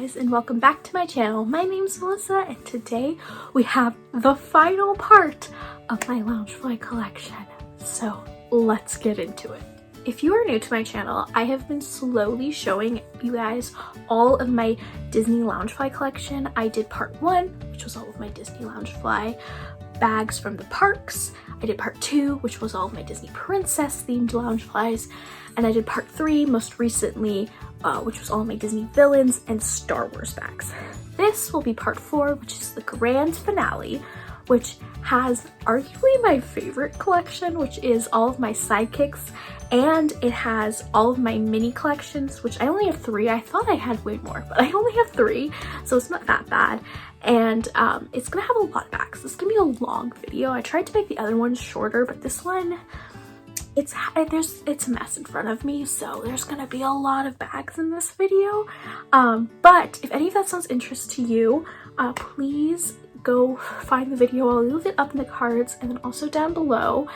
guys, and welcome back to my channel. My name's Melissa, and today we have the final part of my Loungefly collection. So let's get into it. If you are new to my channel, I have been slowly showing you guys all of my Disney Loungefly collection. I did part 1, which was all of my Disney Loungefly bags from the parks. I did part 2, which was all of my Disney Princess themed Loungeflies. And I did part 3 most recently, which was all of my Disney villains and Star Wars bags. This will be part 4, which is the grand finale, which has arguably my favorite collection, which is all of my Sidekicks, and it has all of my Minnie collections, which I only have 3. I thought I had way more, but I only have 3, so it's not that bad. And it's gonna have a lot of bags. This is gonna be a long video. I tried to make the other ones shorter, but this one, it's a mess in front of me, so there's gonna be a lot of bags in this video. But if any of that sounds interest to you, please go find the video. I'll leave it up in the cards and then also down below,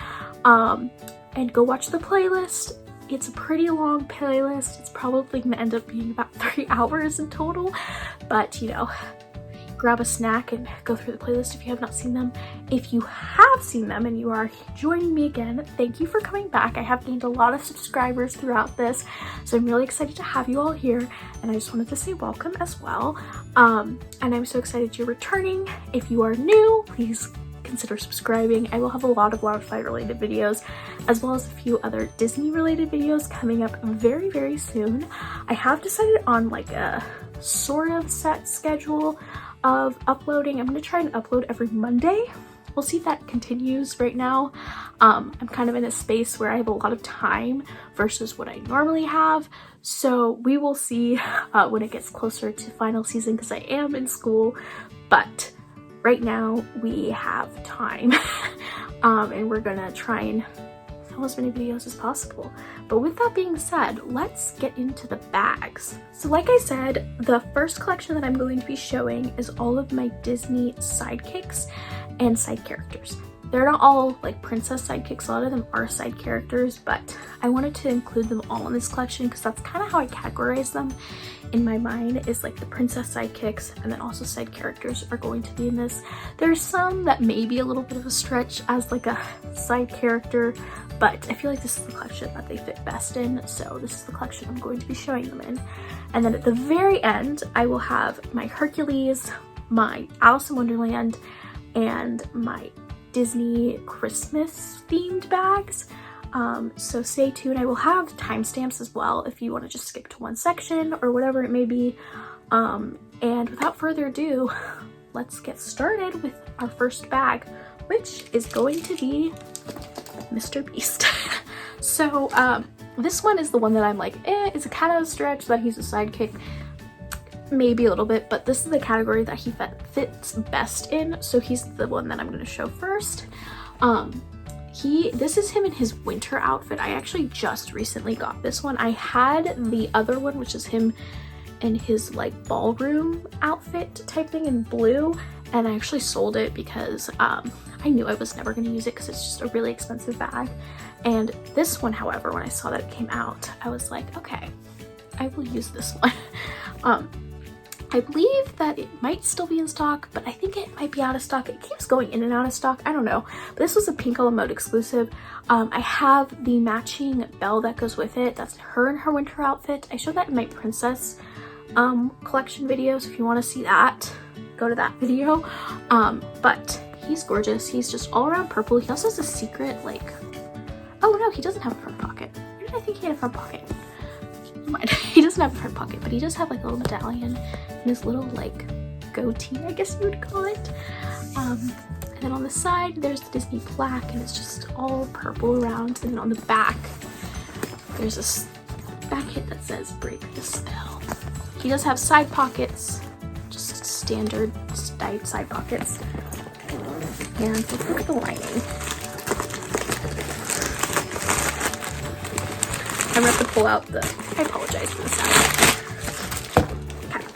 and go watch the playlist. It's a pretty long playlist. It's probably gonna end up being about 3 hours in total, but you know, grab a snack and go through the playlist if you have not seen them. If you have seen them and you are joining me again, thank you for coming back. I have gained a lot of subscribers throughout this, so I'm really excited to have you all here, and I just wanted to say welcome as well. And I'm so excited you're returning. If you are new, please consider subscribing. I will have a lot of Loungefly related videos, as well as a few other Disney related videos coming up very, very soon. I have decided on like a sort of set schedule of uploading. I'm gonna try and upload every Monday. We'll see if that continues. Right now, I'm kind of in a space where I have a lot of time versus what I normally have. So we will see when it gets closer to final season, because I am in school, but right now we have time. And we're gonna try and film as many videos as possible. But with that being said, let's get into the bags. So like I said, the first collection that I'm going to be showing is all of my Disney sidekicks and side characters. They're not all like princess sidekicks, a lot of them are side characters, but I wanted to include them all in this collection because that's kind of how I categorize them in my mind, is like the princess sidekicks, and then also side characters are going to be in this. There's some that may be a little bit of a stretch as like a side character, but I feel like this is the collection that they fit best in, so this is the collection I'm going to be showing them in. And then at the very end, I will have my Hercules, my Alice in Wonderland, and my Disney Christmas themed bags. So stay tuned. I will have timestamps as well if you want to just skip to one section or whatever it may be. And without further ado, let's get started with our first bag, which is going to be Mr. Beast. So this one is the one that I'm like, it's a kind of a stretch that he's a sidekick, maybe a little bit, but this is the category that he fits best in, so he's the one that I'm going to show first. This is him in his winter outfit. I actually just recently got this one. I had the other one, which is him in his like ballroom outfit type thing in blue, and I actually sold it because I knew I was never going to use it because it's just a really expensive bag. And this one, however, when I saw that it came out, I was like, okay, I will use this one. I believe that it might still be in stock, but I think it might be out of stock. It keeps going in and out of stock. I don't know. But this was a Pink Mode exclusive. I have the matching bell that goes with it. That's her in her winter outfit. I showed that in my princess collection video, so if you want to see that, go to that video. But he's gorgeous. He's just all around purple. He also has a secret, like, oh no, he doesn't have a front pocket. Where did I think he had a front pocket? He doesn't have a front pocket, but he does have like a little medallion and his little like goatee, I guess you would call it. And then on the side there's the Disney plaque, and it's just all purple around. And then on the back there's this back hit that says "Break the Spell." He does have side pockets, just standard side pockets. And let's look at the lining. I'm gonna have to pull out I apologize for the sound. Okay.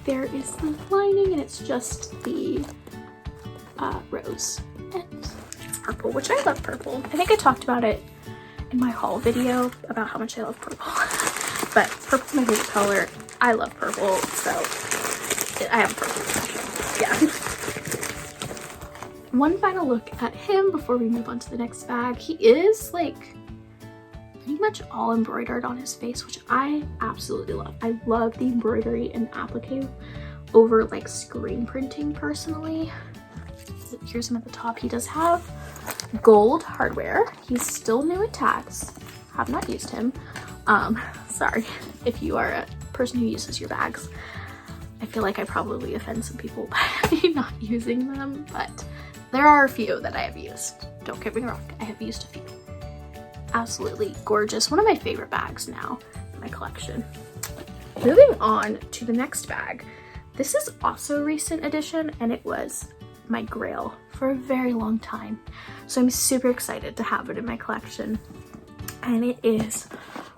There is the lining, and it's just the rose. And it's purple, which I love purple. I think I talked about it in my haul video about how much I love purple. But purple's my favorite color. I love purple, so I have a purple obsession. Yeah. One final look at him before we move on to the next bag. He is like pretty much all embroidered on his face, which I absolutely love. I love the embroidery and applique over like screen printing personally. Here's him at the top. He does have gold hardware. He's still new at tags. Have not used him. Sorry if you are a person who uses your bags. I feel like I probably offend some people by not using them, but there are a few that I have used. Don't get me wrong, I have used a few. Absolutely gorgeous. One of my favorite bags now in my collection. Moving on to the next bag. This is also a recent addition, and it was my grail for a very long time. So I'm super excited to have it in my collection. And it is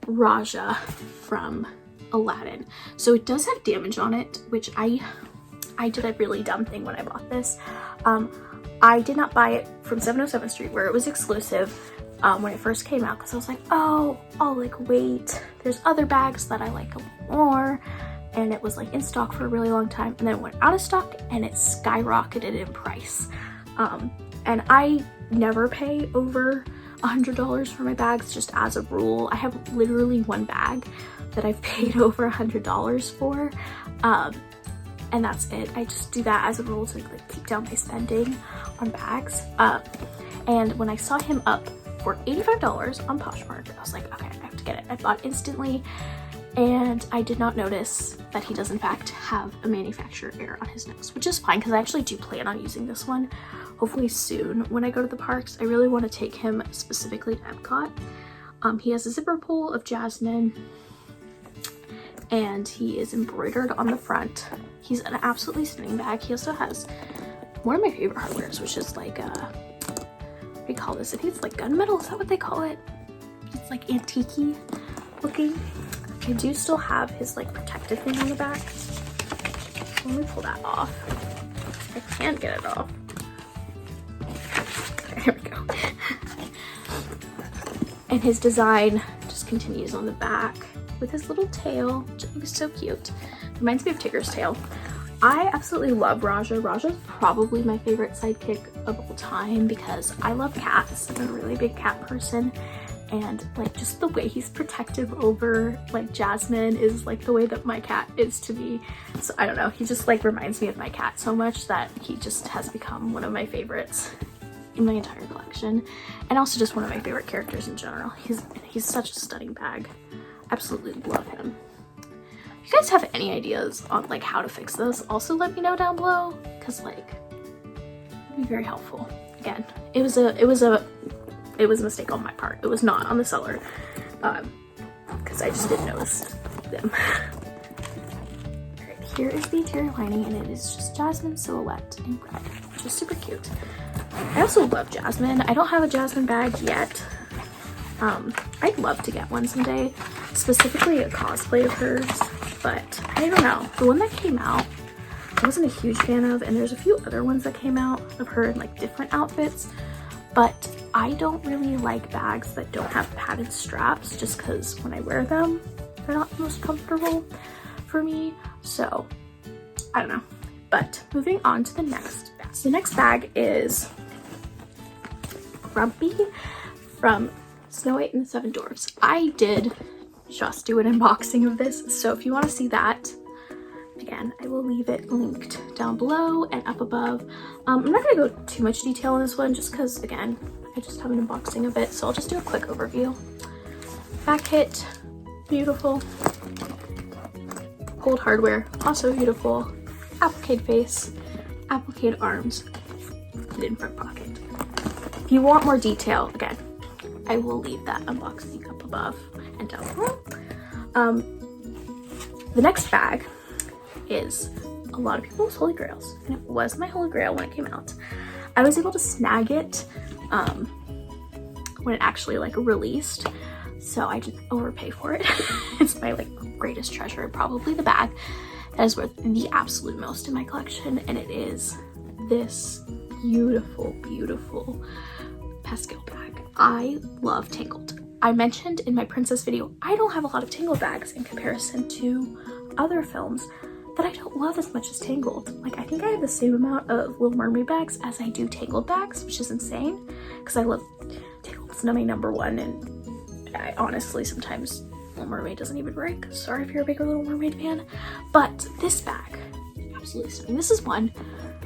Raja from Aladdin. So it does have damage on it, which I did a really dumb thing when I bought this. I did not buy it from 707th Street where it was exclusive when it first came out, because I was like, oh, I'll like wait. There's other bags that I like a little more. And it was like in stock for a really long time, and then it went out of stock and it skyrocketed in price. And I never pay over $100 for my bags, just as a rule. I have literally one bag that I've paid over $100 for, and that's it. I just do that as a rule to like keep down my spending on bags. And when I saw him up for $85 on Poshmark, I was like, okay, I have to get it. I bought instantly, and I did not notice that he does in fact have a manufacturer error on his nose, which is fine because I actually do plan on using this one hopefully soon when I go to the parks. I really want to take him specifically to Epcot. He has a zipper pull of jasmine, and he is embroidered on the front. He's an absolutely stunning bag. He also has one of my favorite hardwares, which is like what do you call this? I think it's like gunmetal. Is that what they call it? It's like antique-y looking. I do still have his like protective thing on the back. Let me pull that off. I can't get it off. There we go. And his design just continues on the back with his little tail, which I think is so cute. Reminds me of Tigger's tail. I absolutely love Raja. Raja's probably my favorite sidekick of all time because I love cats. I'm a really big cat person. And like just the way he's protective over like Jasmine is like the way that my cat is to me. So I don't know, he just like reminds me of my cat so much that he just has become one of my favorites in my entire collection, and also just one of my favorite characters in general. He's such a stunning bag. Absolutely love him. If you guys have any ideas on like how to fix this, also let me know down below, because like it'd be very helpful. Again, it was a mistake on my part. It was not on the seller, because I just didn't notice them. Alright, here is the interior lining, and it is just Jasmine silhouette in red, which is super cute. I also love Jasmine. I don't have a Jasmine bag yet. I'd love to get one someday, specifically a cosplay of hers, but I don't know. The one that came out, I wasn't a huge fan of, and there's a few other ones that came out of her in like different outfits, but I don't really like bags that don't have padded straps just because when I wear them, they're not the most comfortable for me. So I don't know. But moving on to the next bag. So the next bag is Grumpy from Snow White and the Seven Dwarfs. I did just do an unboxing of this, so if you want to see that, again, I will leave it linked down below and up above. I'm not going to go too much detail on this one just because, again, I just have an unboxing of it, so I'll just do a quick overview. Back kit, beautiful. Gold hardware, also beautiful. Applique face, applique arms, hidden front pocket. If you want more detail, again, I will leave that unboxing up above and down below. The next bag is a lot of people's holy grails, and it was my holy grail when it came out. I was able to snag it when it actually like released, so I didn't overpay for it. It's my like greatest treasure, probably the bag that is worth the absolute most in my collection, and it is this beautiful, beautiful pastel bag. I love Tangled. I mentioned in my princess video, I don't have a lot of Tangled bags in comparison to other films that I don't love as much as Tangled. Like, I think I have the same amount of Little Mermaid bags as I do Tangled bags, which is insane because I love Tangled's my number one, and I honestly sometimes Little Mermaid doesn't even rank. Sorry if you're a bigger Little Mermaid fan, but this bag, absolutely stunning. This is one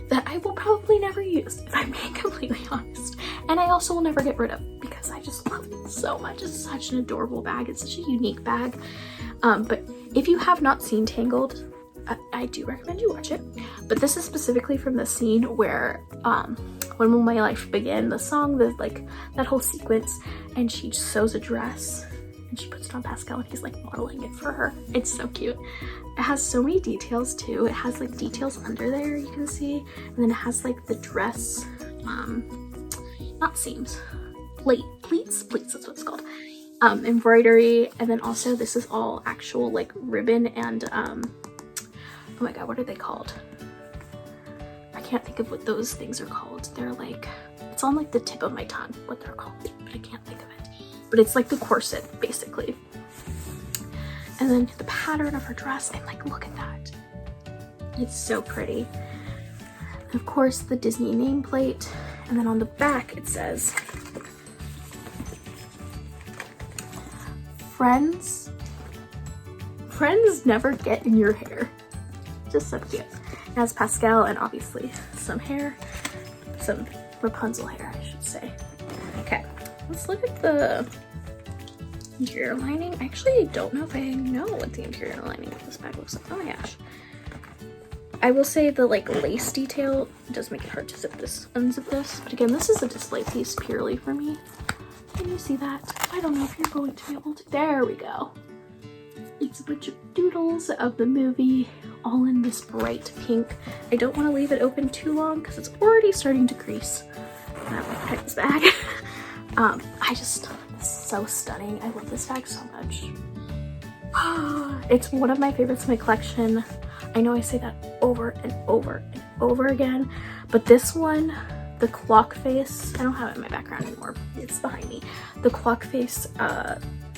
that I will probably never use, if I'm being completely honest, and I also will never get rid of because I just love it so much. It's such an adorable bag. It's such a unique bag. But if you have not seen Tangled, I do recommend you watch it. But this is specifically from the scene where When Will My Life Begin, the song, like that whole sequence, and she sews a dress and she puts it on Pascal and he's like modeling it for her. It's so cute. It has so many details too. It has like details under there you can see, and then it has like the dress, not seams, pleats, that's what it's called, embroidery, and then also this is all actual like ribbon and oh my god, what are they called? I can't think of what those things are called. They're like, it's on like the tip of my tongue what they're called, but I can't think of it. But it's like the corset basically. And then the pattern of her dress, and like, look at that. It's so pretty. And of course, the Disney nameplate. And then on the back, it says, Friends never get in your hair. Just so cute. It has Pascal and obviously some hair, some Rapunzel hair, I should say. Okay, let's look at the interior lining. I actually don't know if I know what the interior lining of this bag looks like. Oh my gosh. I will say the like lace detail does make it hard to unzip this. But again, this is a display piece purely for me. Can you see that? I don't know if you're going to be able to. There we go. It's a bunch of doodles of the movie, all in this bright pink. I don't want to leave it open too long because it's already starting to crease. I don't want to this bag. This is so stunning. I love this bag so much. It's one of my favorites in my collection. I know I say that over and over and over again, but this one, the clock face, I don't have it in my background anymore, it's behind me. The clock face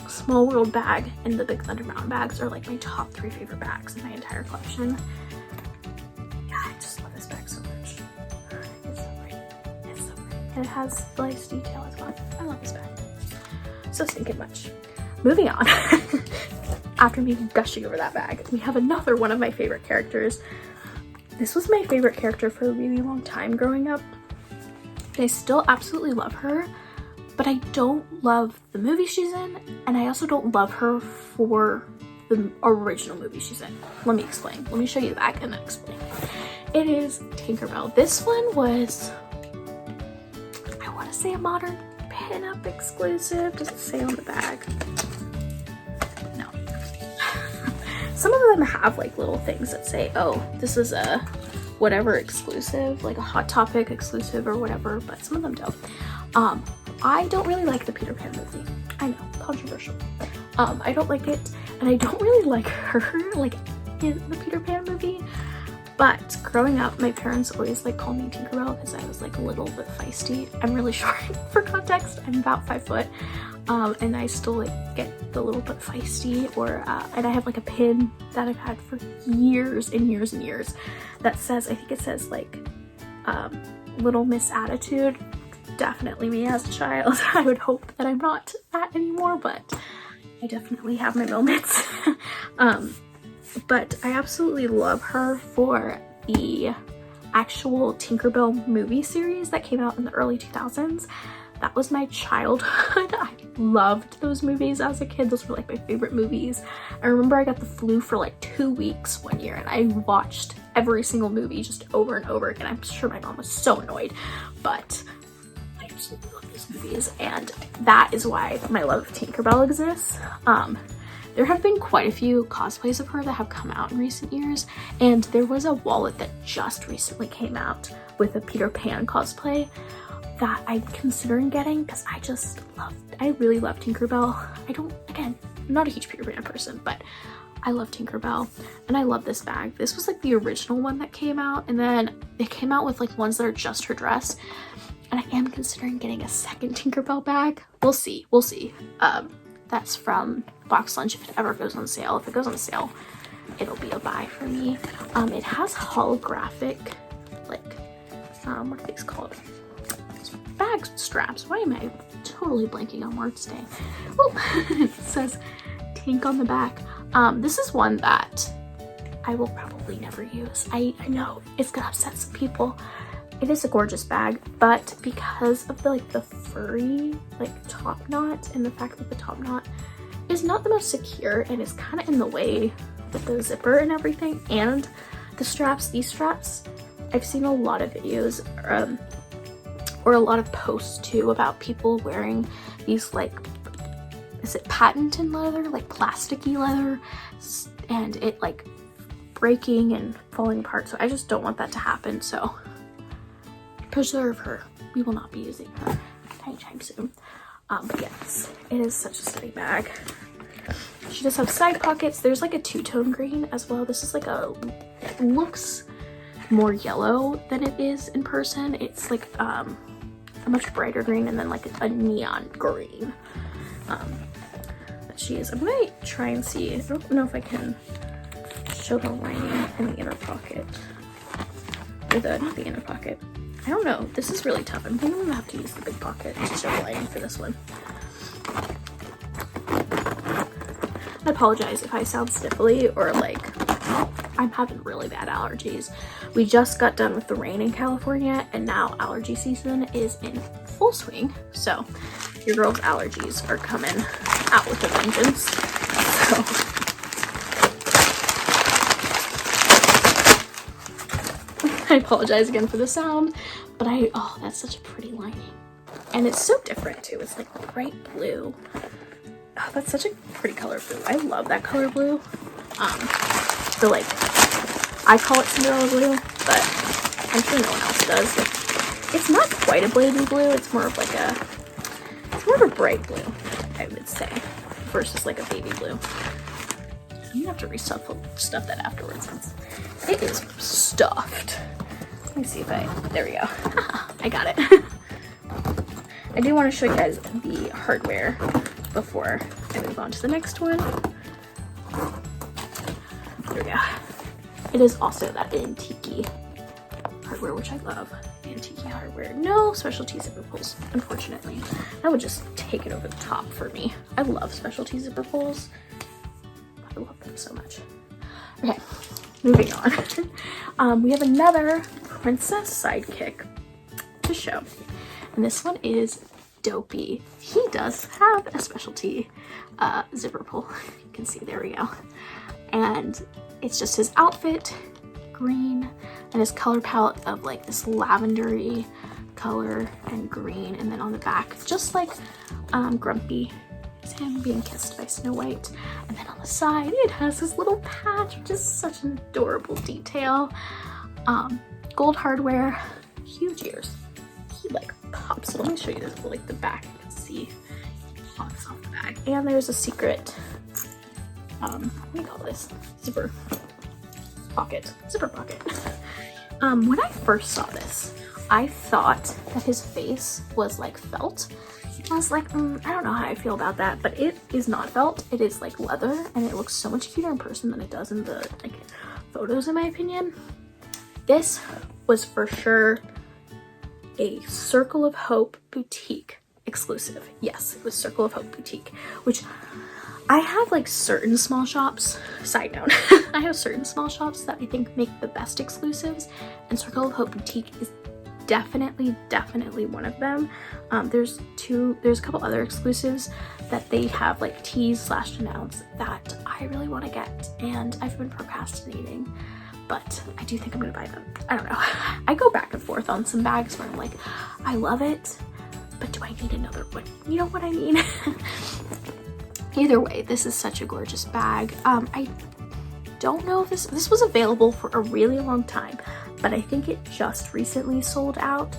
Small World bag and the Big Thunder Mountain bags are like my top 3 favorite bags in my entire collection. Yeah, I just love this bag so much. It's so pretty. It's so pretty. And it has lace detail as well. I love this bag so stinking much. Moving on. After me gushing over that bag, we have another one of my favorite characters. This was my favorite character for a really long time growing up. And I still absolutely love her, but I don't love the movie she's in, and I also don't love her for the original movie she's in. Let me explain. Let me show you the bag and then explain. It is Tinkerbell. This one was, I want to say, a modern pinup exclusive. Does it say on the bag? No. Some of them have like little things that say, oh, this is a whatever exclusive, like a Hot Topic exclusive or whatever, but some of them don't. I don't really like the Peter Pan movie. I know, controversial. I don't like it, and I don't really like her, like, in the Peter Pan movie. But growing up, my parents always like called me Tinkerbell because I was like a little bit feisty. I'm really short for context. I'm about 5 foot, and I still like get the little bit feisty. Or and I have like a pin that I've had for years and years and years that says, I think it says like Little Miss Attitude. Definitely me as a child. I would hope that I'm not that anymore, but I definitely have my moments. But I absolutely love her for the actual Tinkerbell movie series that came out in the early 2000s. That was my childhood. I loved those movies as a kid. Those were like my favorite movies. I remember I got the flu for like 2 weeks one year and I watched every single movie just over and over again. I'm sure my mom was so annoyed, but I absolutely love these movies, and that is why my love of Tinkerbell exists. There have been quite a few cosplays of her that have come out in recent years, and there was a wallet that just recently came out with a Peter Pan cosplay that I'm considering getting because I really love Tinkerbell. I'm not a huge Peter Pan person, but I love Tinkerbell, and I love this bag. This was like the original one that came out, and then they came out with like ones that are just her dress, and I am considering getting a second Tinkerbell bag. We'll see. That's from Box Lunch if it ever goes on sale. If it goes on sale, it'll be a buy for me. It has holographic, like, what are these called? Bag straps. Why am I totally blanking on words today? Oh, it says Tink on the back. This is one that I will probably never use. I know it's gonna upset some people. It is a gorgeous bag, but because of the furry top knot, and the fact that the top knot is not the most secure and is kind of in the way with the zipper and everything, and the straps, these straps, I've seen a lot of videos or a lot of posts too about people wearing these, is it patent leather, like plasticky leather, and it breaking and falling apart. So I just don't want that to happen. So preserve her. We will not be using her anytime soon. But yes, it is such a stunning bag. She does have side pockets. There's a two-tone green as well. This is it looks more yellow than it is in person. It's a much brighter green, and then a neon green. That she is. I'm gonna try and see. I don't know if I can show the lining in the inner pocket. Or not the inner pocket. I don't know. This is really tough. I'm thinking I'm gonna have to use the big pocket to show the lining for this one. I apologize if I sound sniffly or I'm having really bad allergies. We just got done with the rain in California, and now allergy season is in full swing. So your girl's allergies are coming out with a vengeance. So I apologize again for the sound, but oh, that's such a pretty lining. And it's so different too. It's bright blue. Oh, that's such a pretty color blue. I love that color blue. I call it Cinderella blue, but I'm sure no one else does. It's not quite a baby blue. It's more of a bright blue, I would say, versus a baby blue. I'm gonna have to stuff that afterwards since it is stuffed. Let me see if there we go. I got it. I do want to show you guys the hardware before I move on to the next one. There we go. It is also that antique hardware, which I love. Antique hardware. No specialty zipper pulls, unfortunately. That would just take it over the top for me. I love specialty zipper pulls. I love them so much. Okay, moving on. We have another princess sidekick to show, and this one is Dopey. He does have a specialty zipper pull. You can see, there we go. And it's just his outfit, green, and his color palette of this lavendery color and green, and then on the back, just Grumpy, is him being kissed by Snow White, and then on the side it has this little patch, which is such an adorable detail. Gold hardware, huge ears. He pops. Let me show you this, the back. You can see he pops off the bag, and there's a secret. What do you call this? Zipper pocket. When I first saw this, I thought that his face was felt. I was I don't know how I feel about that, but it is not felt. It is leather, and it looks so much cuter in person than it does in the photos, in my opinion. This was for sure a Circle of Hope boutique exclusive. Yes, it was Circle of Hope boutique, which I have certain small shops. Side note, I have certain small shops that I think make the best exclusives, and Circle of Hope boutique is definitely one of them. There's a couple other exclusives that they have tease/announce that I really want to get, and I've been procrastinating, but I do think I'm gonna buy them. I don't know. I go back and forth on some bags where I'm I love it, but do I need another one? You know what I mean? Either way, this is such a gorgeous bag. I don't know if this was available for a really long time, but I think it just recently sold out.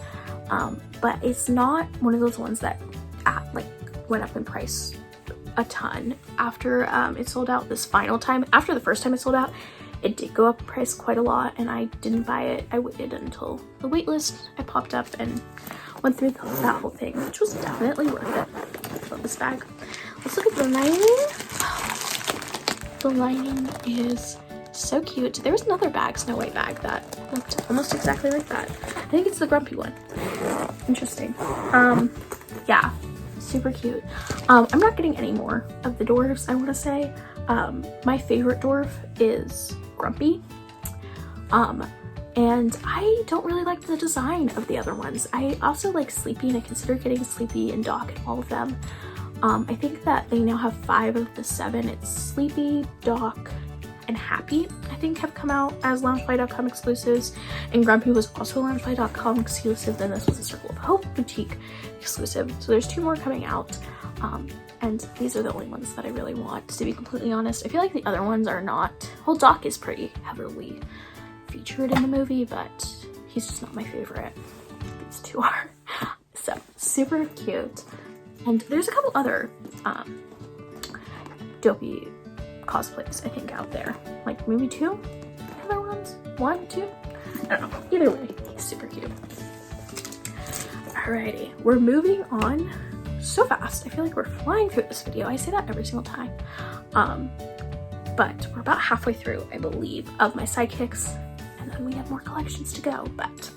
But it's not one of those ones that went up in price a ton after it sold out this final time. After the first time it sold out, it did go up in price quite a lot, and I didn't buy it. I waited until the wait list I popped up and went through that whole thing, which was definitely worth it. I love this bag. Let's look at the lining. The lining is So cute. There was another bag, Snow White bag, that looked almost exactly like that. I think it's the grumpy one. Interesting. Yeah, super cute. I'm not getting any more of the dwarves, I want to say. My favorite dwarf is Grumpy. And I don't really like the design of the other ones. I also like Sleepy, and I consider getting Sleepy and Doc and all of them. I think that they now have 5 of the 7. It's Sleepy, Doc, and Happy, I think, have come out as Loungefly.com exclusives, and Grumpy was also a Loungefly.com exclusive, then this was a Circle of Hope boutique exclusive. So there's 2 more coming out, and these are the only ones that I really want, to be completely honest. I feel like the other ones are not, well, Doc is pretty heavily featured in the movie, but he's just not my favorite. These 2 are. So super cute. And there's a couple other dopey cosplays, I think, out there. Like maybe 2 other ones? 1, 2? I don't know. Either way, he's super cute. Alrighty, we're moving on so fast. I feel like we're flying through this video. I say that every single time. But we're about halfway through, I believe, of my sidekicks, and then we have more collections to go. But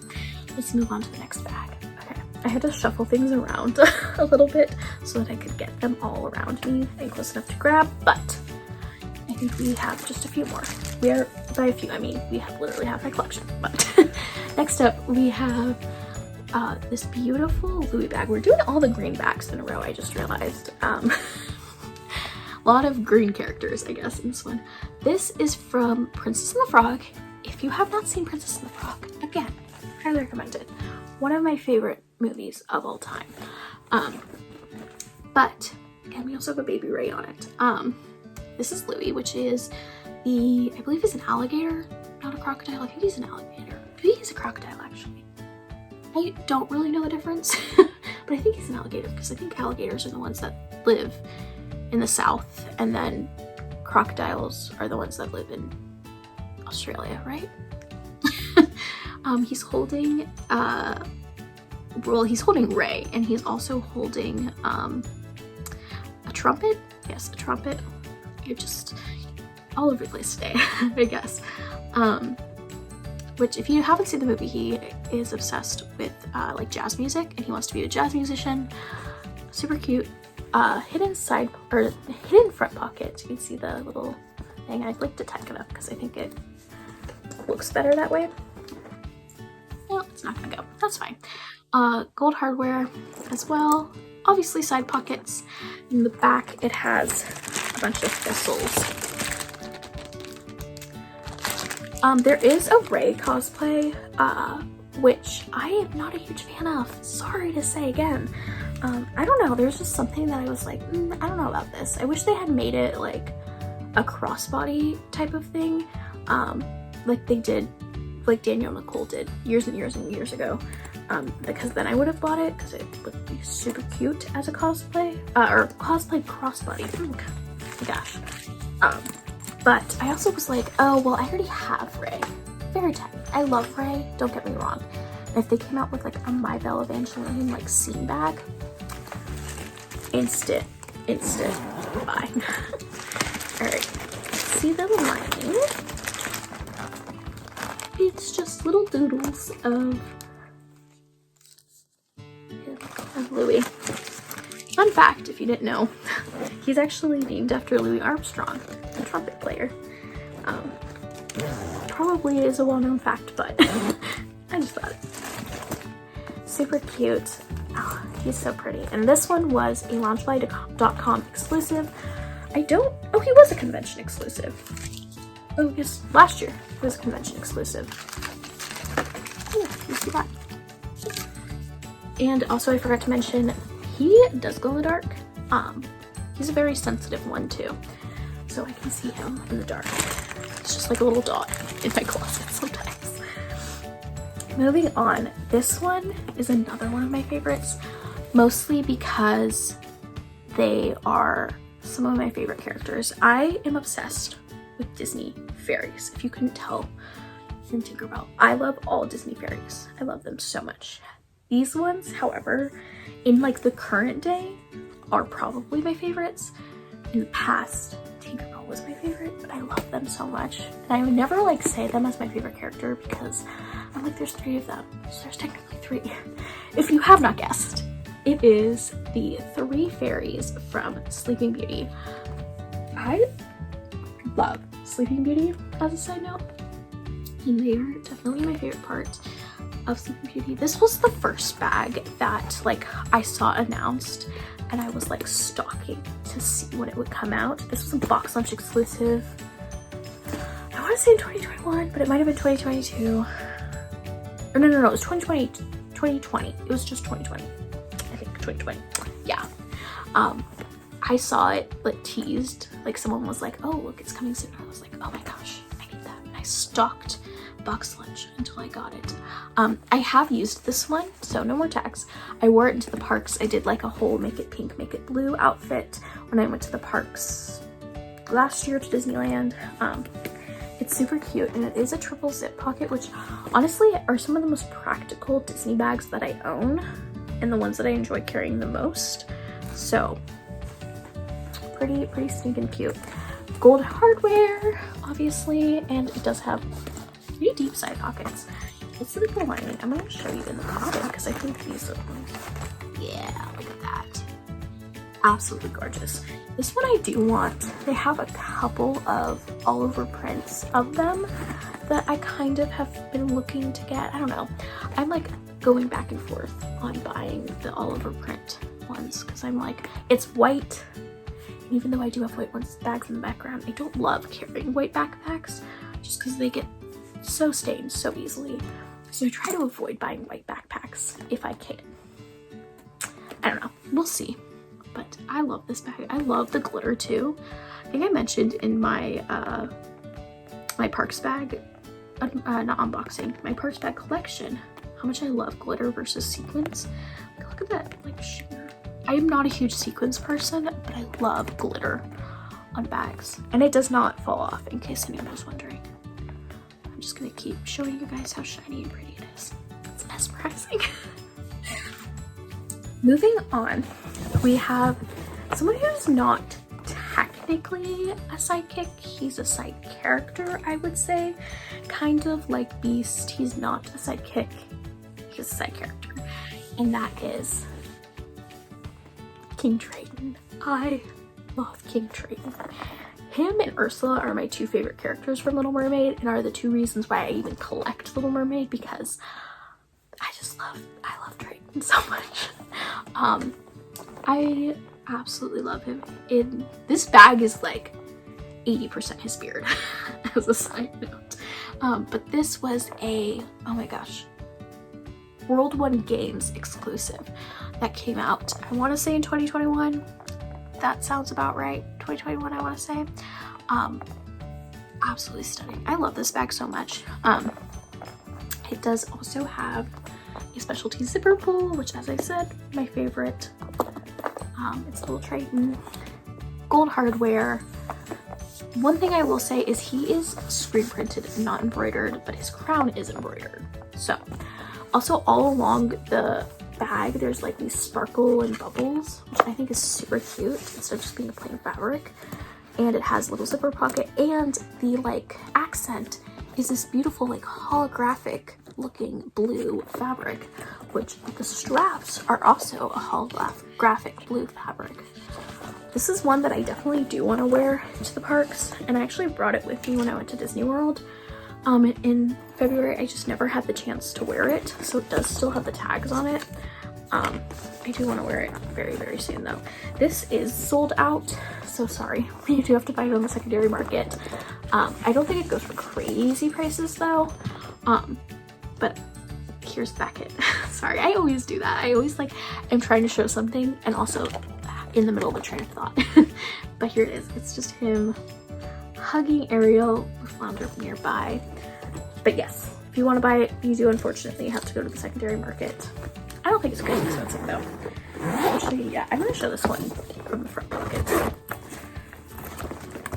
let's move on to the next bag. Okay, I had to shuffle things around a little bit so that I could get them all around me and close enough to grab, but I think we have just a few more. We are, by a few, I mean, we have literally half my collection. But next up, we have this beautiful Louis bag. We're doing all the green bags in a row, I just realized. A lot of green characters, I guess, in this one. This is from Princess and the Frog. If you have not seen Princess and the Frog, again, highly recommend it. One of my favorite movies of all time. But, and we also have a baby Ray on it. This is Louis, which is the, I believe he's an alligator, not a crocodile. I think he's an alligator. I think he's a crocodile, actually. I don't really know the difference, but I think he's an alligator because I think alligators are the ones that live in the south, and then crocodiles are the ones that live in Australia, right? He's holding, well, he's holding Ray, and he's also holding a trumpet. Yes, a trumpet. You're just all over the place today, I guess. Which, if you haven't seen the movie, he is obsessed with like jazz music, and he wants to be a jazz musician. Super cute. Hidden front pocket. You can see the little thing. I'd like to tighten it up because I think it looks better that way. No, it's not gonna go. That's fine. Gold hardware as well. Obviously side pockets. In the back, it has a bunch of thistles. There is a Ray cosplay, which I am not a huge fan of. Sorry to say again. I don't know, there's just something that I was like, I don't know about this. I wish they had made it like a crossbody type of thing, like they did, like Daniel Nicole did years and years and years ago, because then I would have bought it because it would be super cute as a cosplay, or cosplay crossbody. Oh my gosh. But I also was like, oh, well, I already have Ray. Very tiny. I love Ray, don't get me wrong. And if they came out with like a My Belle Evangeline like scene bag, instant buy. Alright, see the lining. It's just little doodles of Louis. Fun fact, if you didn't know, he's actually named after Louis Armstrong, the trumpet player. Probably is a well-known fact, but I just thought it. Super cute. Oh, he's so pretty. And this one was a Loungefly.com exclusive. Oh, he was a convention exclusive. Oh, yes, last year he was a convention exclusive. Oh, you see that? And also I forgot to mention, he does glow in the dark. He's a very sensitive one too. So I can see him in the dark. It's just like a little dot in my closet sometimes. Moving on, this one is another one of my favorites, mostly because they are some of my favorite characters. I am obsessed with Disney fairies, if you couldn't tell from Tinkerbell. I love all Disney fairies. I love them so much. These ones, however, in like the current day, are probably my favorites. In the past, Tinkerbell was my favorite, but I love them so much. And I would never like say them as my favorite character because I'm like, there's 3 of them, so there's technically 3. If you have not guessed, it is the 3 fairies from Sleeping Beauty. I love Sleeping Beauty as a side note, and they are definitely my favorite part of Sleeping Beauty. This was the first bag that like I saw announced and I was like stalking to see when it would come out. This was a box lunch exclusive. I want to say in 2021, but it might have been 2022. Or no, it was 2020. It was just 2020. I think 2020. Yeah. I saw it like teased, like someone was like, oh look, it's coming soon. I was like, oh my gosh, I need that. And I stalked box lunch until I got it. I have used this one, so no more tags. I wore it into the parks. I did like a whole make it pink, make it blue outfit when I went to the parks last year to Disneyland. It's super cute, and it is a triple zip pocket, which honestly are some of the most practical Disney bags that I own and the ones that I enjoy carrying the most. So pretty stinking cute. Gold hardware, obviously, and it does have pretty deep side pockets. Let's look at the lining. I'm gonna show you in the cotton because I think these are, yeah, look at that. Absolutely gorgeous. This one I do want. They have a couple of all over prints of them that I kind of have been looking to get. I don't know. I'm like going back and forth on buying the all over print ones because I'm like, it's white. Even though I do have white bags in the background, I don't love carrying white backpacks just because they get so stained so easily. So I try to avoid buying white backpacks if I can. I don't know, we'll see. But I love this bag. I love the glitter too. I think I mentioned in my my Parks bag, not unboxing, my Parks bag collection, how much I love glitter versus sequins. Like, look at that, like shimmer. I am not a huge sequins person, but I love glitter on bags. And it does not fall off, in case anyone was wondering. I'm just gonna keep showing you guys how shiny and pretty it is. It's mesmerizing. Moving on, we have someone who's not technically a sidekick. He's a side character, I would say. Kind of like Beast, he's not a sidekick, he's a side character. And that is King Triton. I love King Triton. Him and Ursula are my 2 favorite characters from Little Mermaid and are the 2 reasons why I even collect Little Mermaid, because I love Triton so much. I absolutely love him. This bag is like 80% his beard as a side note. But this was a, oh my gosh, World 1 Games exclusive that came out, I want to say in 2021. That sounds about right. 2021, I want to say. Absolutely stunning. I love this bag so much. It does also have a specialty zipper pull, which, as I said, my favorite. It's a little Triton. Gold hardware. One thing I will say is he is screen printed, not embroidered, but his crown is embroidered. So, also all along the bag, there's like these sparkle and bubbles, which I think is super cute instead of just being a plain fabric. And it has a little zipper pocket, and the like accent is this beautiful like holographic looking blue fabric, which the straps are also a holographic blue fabric. This is one that I definitely do want to wear to the parks, and I actually brought it with me when I went to Disney World in February. I just never had the chance to wear it, so it does still have the tags on it. I do want to wear it very, very soon though. This is sold out, so sorry. You do have to buy it on the secondary market. I don't think it goes for crazy prices though, but here's the back. Sorry, I always do that. I always like, I'm trying to show something and also in the middle of a train of thought. But here it is. It's just him hugging Ariel with Flounder nearby. But yes, if you want to buy it, you do unfortunately have to go to the secondary market. I don't think it's crazy expensive though. Actually, yeah, I'm gonna show this one from the front pocket.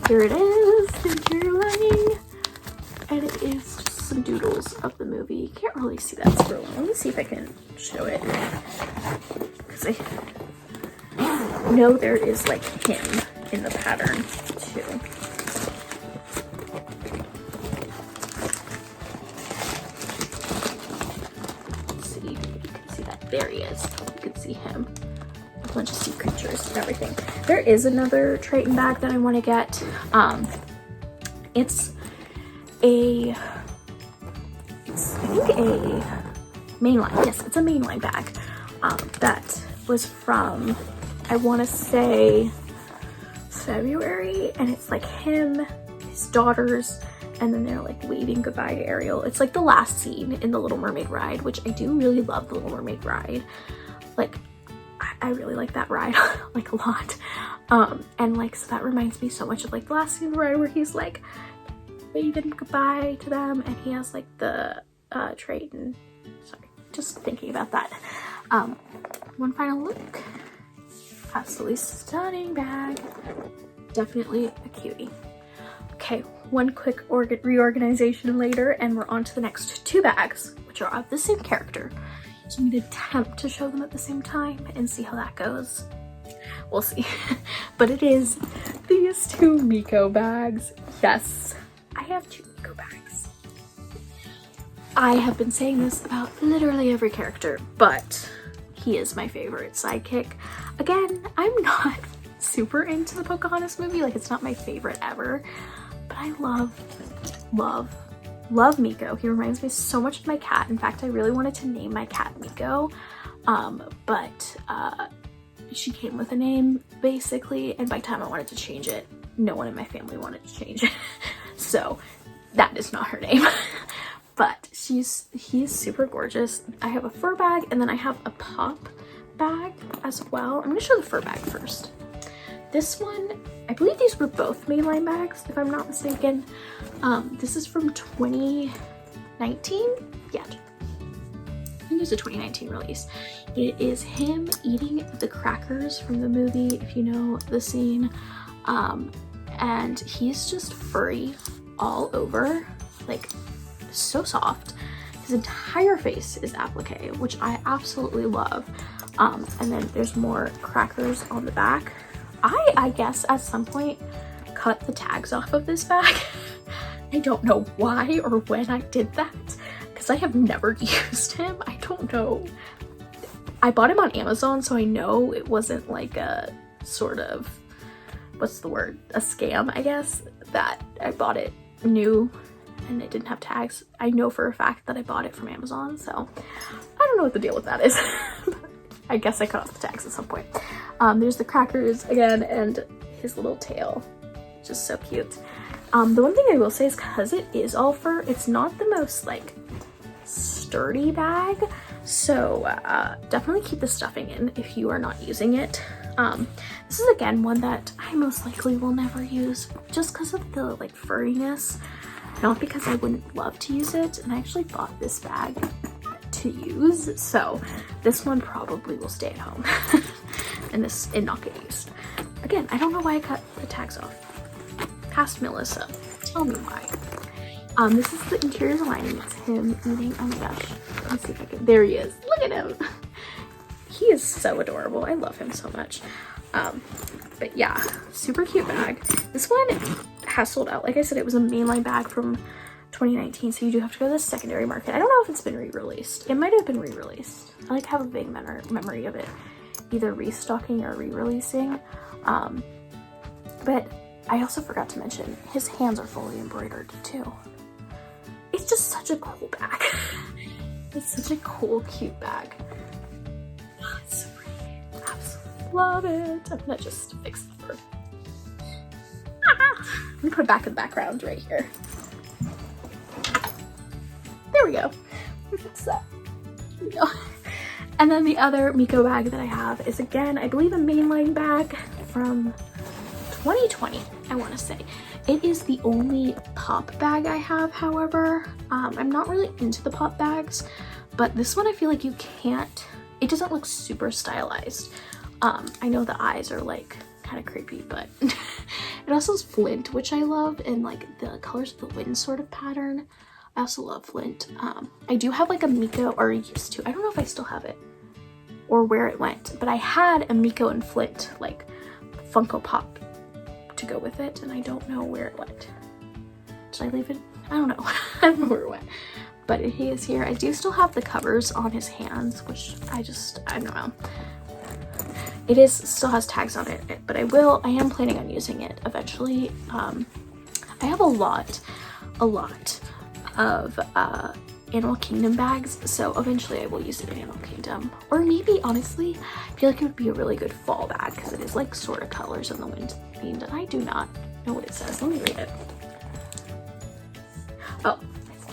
Here it is, the interior lining, and it is just some doodles of the movie. You can't really see that super well. Let me see if I can show it, because I know there is like him in the pattern too. there he is. You can see him. A bunch of sea creatures and everything. There is another Triton bag that I want to get. It's I think a mainline. Yes, it's a mainline bag that was from, I want to say, February, and it's like him, his daughters, and then they're like waving goodbye to Ariel. It's like the last scene in the Little Mermaid ride, which I do really love. The Little Mermaid ride, like I really like that ride like a lot. And like, so that reminds me so much of like the last scene of the ride where he's like waving goodbye to them, and he has like the Triton. Sorry, just thinking about that. One final look. Absolutely stunning bag. Definitely a cutie. Okay, one quick reorganization later, and we're on to the next two bags, which are of the same character. So I'm gonna attempt to show them at the same time and see how that goes. We'll see. But it is these two Miko bags. Yes, I have two Miko bags. I have been saying this about literally every character, but he is my favorite sidekick. Again, I'm not super into the Pocahontas movie, like it's not my favorite ever, but I love Miko. He reminds me so much of my cat. In fact, I really wanted to name my cat Miko, but she came with a name basically, and by the time I wanted to change it, no one in my family wanted to change it. So that is not her name. But he is super gorgeous. I have a fur bag, and then I have a pop bag as well. I'm gonna show the fur bag first. This one, I believe these were both mainline bags, if I'm not mistaken. This is from 2019? Yeah, I think it's a 2019 release. It is him eating the crackers from the movie, if you know the scene. And he's just furry all over, like so soft. His entire face is applique, which I absolutely love. And then there's more crackers on the back. I guess at some point cut the tags off of this bag. I don't know why or when I did that, because I have never used him. I don't know. I bought him on Amazon, so I know it wasn't like a sort of, what's the word? A scam, I guess, that I bought it new and it didn't have tags. I know for a fact that I bought it from Amazon, so I don't know what the deal with that is. I guess I cut off the tags at some point. There's the crackers again, and his little tail, just so cute. The one thing I will say is, because it is all fur, it's not the most like sturdy bag, so definitely keep the stuffing in if you are not using it. This is again one that I most likely will never use, just because of the like furriness, not because I wouldn't love to use it. And I actually bought this bag to use, so this one probably will stay at home and not get used. Again, I don't know why I cut the tags off. Ask Melissa, tell me why. This is the interior lining. It's him eating, oh my gosh, let's see if I can, there he is, look at him. He is so adorable. I love him so much. But yeah, super cute bag. This one has sold out. Like I said, it was a mainline bag from 2019, so you do have to go to the secondary market. I don't know if it's been re-released. It might have been re-released. I like have a vague memory of it either restocking or re-releasing. But I also forgot to mention his hands are fully embroidered too. It's just such a cool bag. It's such a cool, cute bag. Oh, it's so pretty. Absolutely love it. I'm gonna just fix the fur. I'm gonna put it back in the background right here. There we go. Fix that. There we go. And then the other Miko bag that I have is, again, I believe a mainline bag from 2020, I want to say. It is the only pop bag I have, however. I'm not really into the pop bags, but this one I feel like you can't, it doesn't look super stylized. I know the eyes are like kind of creepy, but it also has flint, which I love, and like the colors of the wind sort of pattern. I also love flint. I do have like a Miko, or used to, I don't know if I still have it or where it went, but I had a Miko and flint like Funko Pop to go with it, and I don't know where it went. Did I leave it? I don't know. I don't know where it went. but he is here. I do still have the covers on his hands, which I don't know. It still has tags on it, but I am planning on using it eventually. I have a lot of Animal Kingdom bags, so eventually I will use it in Animal Kingdom. Or maybe, honestly, I feel like it would be a really good fall bag because it is like sort of colors in the wind themed, and I do not know what it says. Let me read it. Oh,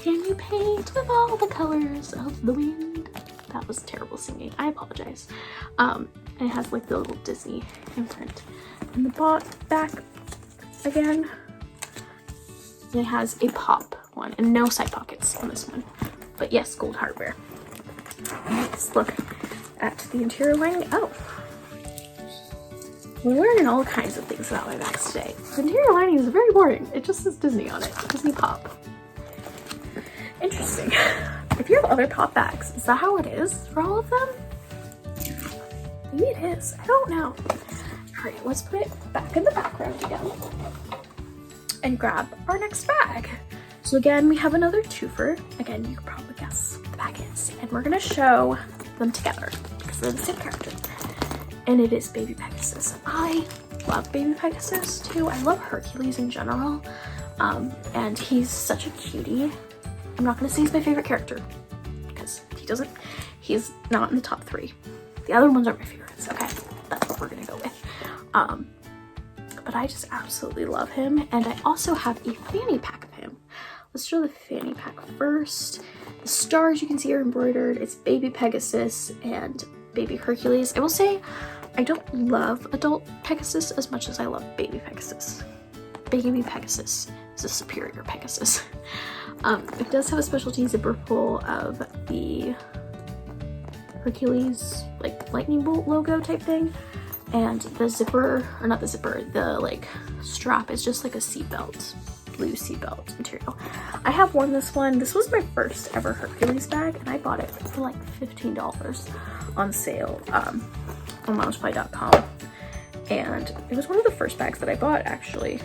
can you paint with all the colors of the wind? That was terrible singing. I apologize. And it has like the little Disney imprint. And the back again, it has a pop one and no side pockets on this one. But yes, gold hardware. Let's look at the interior lining. Oh, we're learning all kinds of things about my bags today. The interior lining is very boring. It just says Disney on it. Disney pop. Interesting. If you have other pop bags, is that how it is for all of them? Maybe it is. I don't know. All right, let's put it back in the background again and grab our next bag. So again, we have another twofer. Again, you can probably guess what the bag is. And we're gonna show them together because they're the same character. And it is Baby Pegasus. I love Baby Pegasus too. I love Hercules in general. And he's such a cutie. I'm not gonna say he's my favorite character because he's not in the top 3. The other ones are my favorites, okay? That's what we're gonna go with. But I just absolutely love him. And I also have a fanny pack of him. Let's show the fanny pack first. The stars you can see are embroidered. It's Baby Pegasus and Baby Hercules. I will say I don't love adult Pegasus as much as I love Baby Pegasus. Baby Pegasus is a superior Pegasus. It does have a specialty zipper pull of the Hercules like lightning bolt logo type thing, and the zipper, or not the zipper, the like strap is just like a seatbelt, blue seatbelt material. I have worn this one. This was my first ever Hercules bag, and I bought it for like $15 on sale on Loungefly.com, and it was one of the first bags that I bought actually.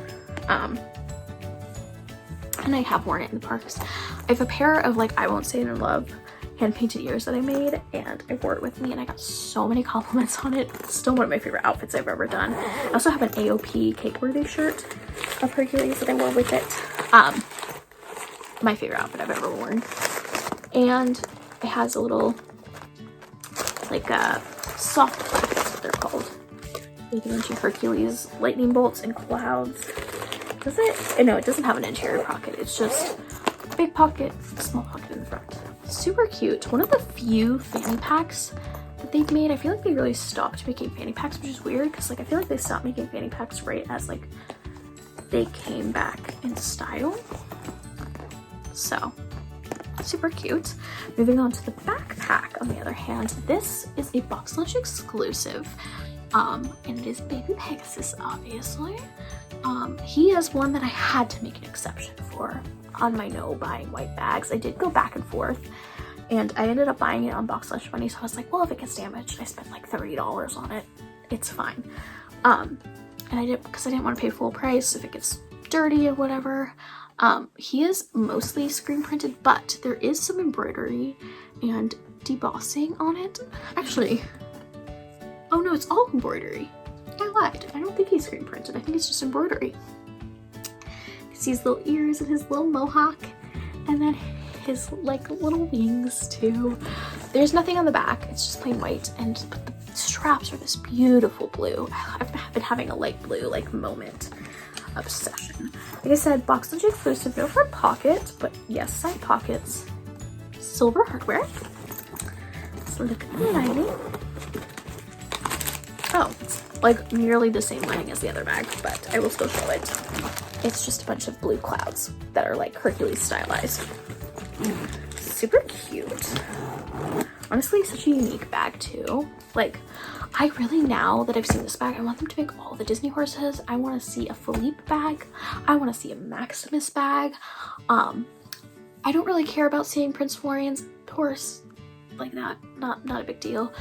And I have worn it in the parks. I have a pair of like I Won't Say It in Love hand-painted ears that I made, and I wore it with me and I got so many compliments on it. It's still one of my favorite outfits I've ever done. I also have an AOP Cake-Worthy shirt of Hercules that I wore with it. My favorite outfit I've ever worn. And it has a little like soft flap, that's what they're called. You can mention Hercules lightning bolts and clouds. Does it? No, it doesn't have an interior pocket. It's just a big pocket, small pocket in the front. Super cute. One of the few fanny packs that they've made. I feel like they really stopped making fanny packs, which is weird because like I feel like they stopped making fanny packs right as like they came back in style. So super cute. Moving on to the backpack on the other hand, this is a Box Lunch exclusive. And it is Baby Pegasus, obviously. He is one that I had to make an exception for on my no buying white bags. I did go back and forth, and I ended up buying it on Box Lunch Money, so I was like, well, if it gets damaged, I spent like $30 on it. It's fine. And I didn't, because I didn't want to pay full price if it gets dirty or whatever. He is mostly screen printed, but there is some embroidery and debossing on it. Actually, oh no, it's all embroidery. I lied. I don't think he's screen printed. I think it's just embroidery. You see his little ears and his little mohawk, and then his like little wings too. There's nothing on the back. It's just plain white, and but the straps are this beautiful blue. I've been having a light blue like moment obsession. Like I said, Box Lunch exclusive, no front pocket, but yes, side pockets. Silver hardware. Let's look at the lining. Oh, it's like nearly the same lining as the other bag, but I will still show it. It's just a bunch of blue clouds that are like Hercules stylized. Super cute. Honestly, such a unique bag too. Like, I really, now that I've seen this bag, I want them to make all the Disney horses. I want to see a Philippe bag. I want to see a Maximus bag. I don't really care about seeing Prince Florian's horse like that. Not a big deal.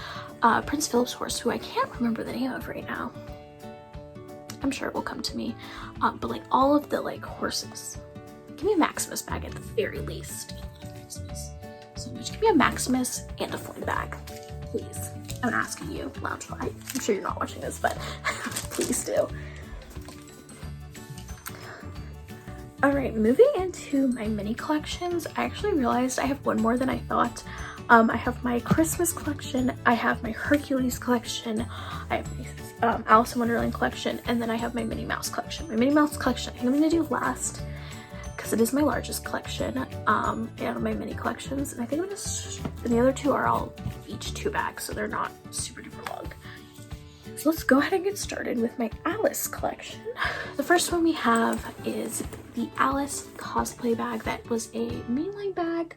Prince Philip's horse, who I can't remember the name of right now. I'm sure it will come to me. But like all of the like horses. Give me a Maximus bag at the very least. Christmas. So which can be a Maximus and a Flynn bag. Please. I'm asking you, Loungefly. I'm sure you're not watching this, but please do. Alright, moving into my mini collections, I actually realized I have one more than I thought. I have my Christmas collection, I have my Hercules collection, I have my Alice in Wonderland collection, and then I have my Minnie Mouse collection. My Minnie Mouse collection I think I'm going to do last because it is my largest collection out of my mini collections, and I think I'm just, and the other two are all each 2 bags, so they're not super duper long. So let's go ahead and get started with my Alice collection. The first one we have is the Alice cosplay bag that was a mainline bag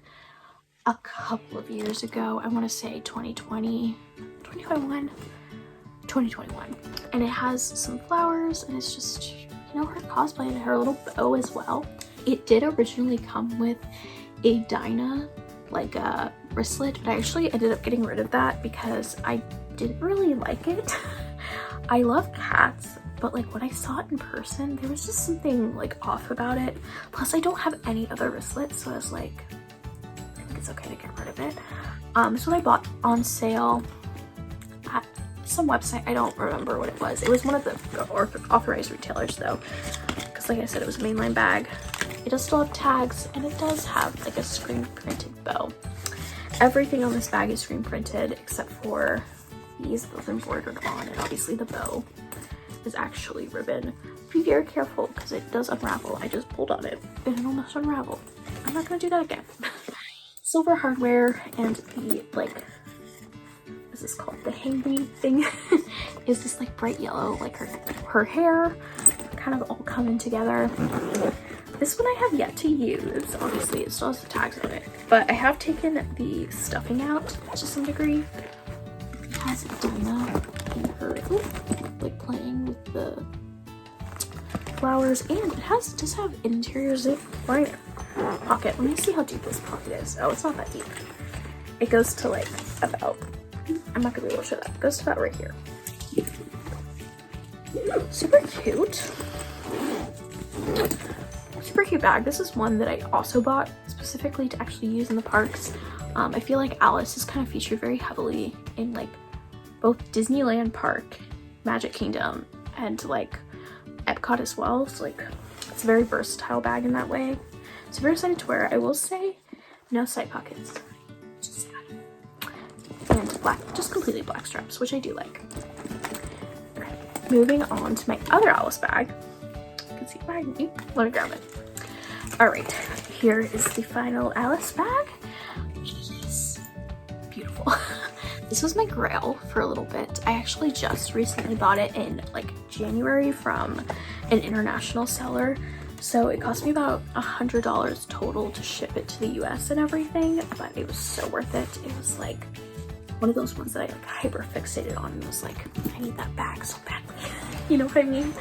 a couple of years ago. I want to say 2020, 2021. And it has some flowers, and it's just, you know, her cosplay and her little bow as well. It did originally come with a Dinah, like a wristlet, but I actually ended up getting rid of that because I didn't really like it. I love cats, but like when I saw it in person, there was just something like off about it. Plus I don't have any other wristlets, so I was like, I think it's okay to get rid of it. This one I bought on sale at some website. I don't remember what it was. It was one of the authorized retailers though, because like I said, it was a mainline bag. It does still have tags, and it does have like a screen printed bow. Everything on this bag is screen printed except for these, those embroidered on, and obviously the bow is actually ribbon. Be very careful because it does unravel. I just pulled on it and it almost unraveled. I'm not gonna do that again. Silver hardware, and the like, what's this called? The hanging thing is this like bright yellow, like her hair kind of all coming together. This one I have yet to use. Obviously it still has the tags on it, but I have taken the stuffing out to some degree. It has Dinah in her, like playing with the flowers, and it does have interior zip liner pocket. Let me see how deep this pocket is. Oh, it's not that deep. It goes to like about, I'm not gonna be able to show that. It goes to about right here. Super cute. Super cute bag. This is one that I also bought specifically to actually use in the parks. I feel like Alice is kind of featured very heavily in like both Disneyland Park, Magic Kingdom, and like Epcot as well. So like it's a very versatile bag in that way. So very excited to wear. I will say no side pockets, just sad. And black, just completely black straps, which I do like. Okay. Moving on to my other Alice bag. You can see it behind me. Let me grab it. All right, here is the final Alice bag. Yes, beautiful. This was my grail for a little bit. I actually just recently bought it in like January from an international seller. So it cost me about $100 total to ship it to the US and everything, but it was so worth it. It was like one of those ones that I like hyper fixated on and was like, I need that bag so badly. You know what I mean?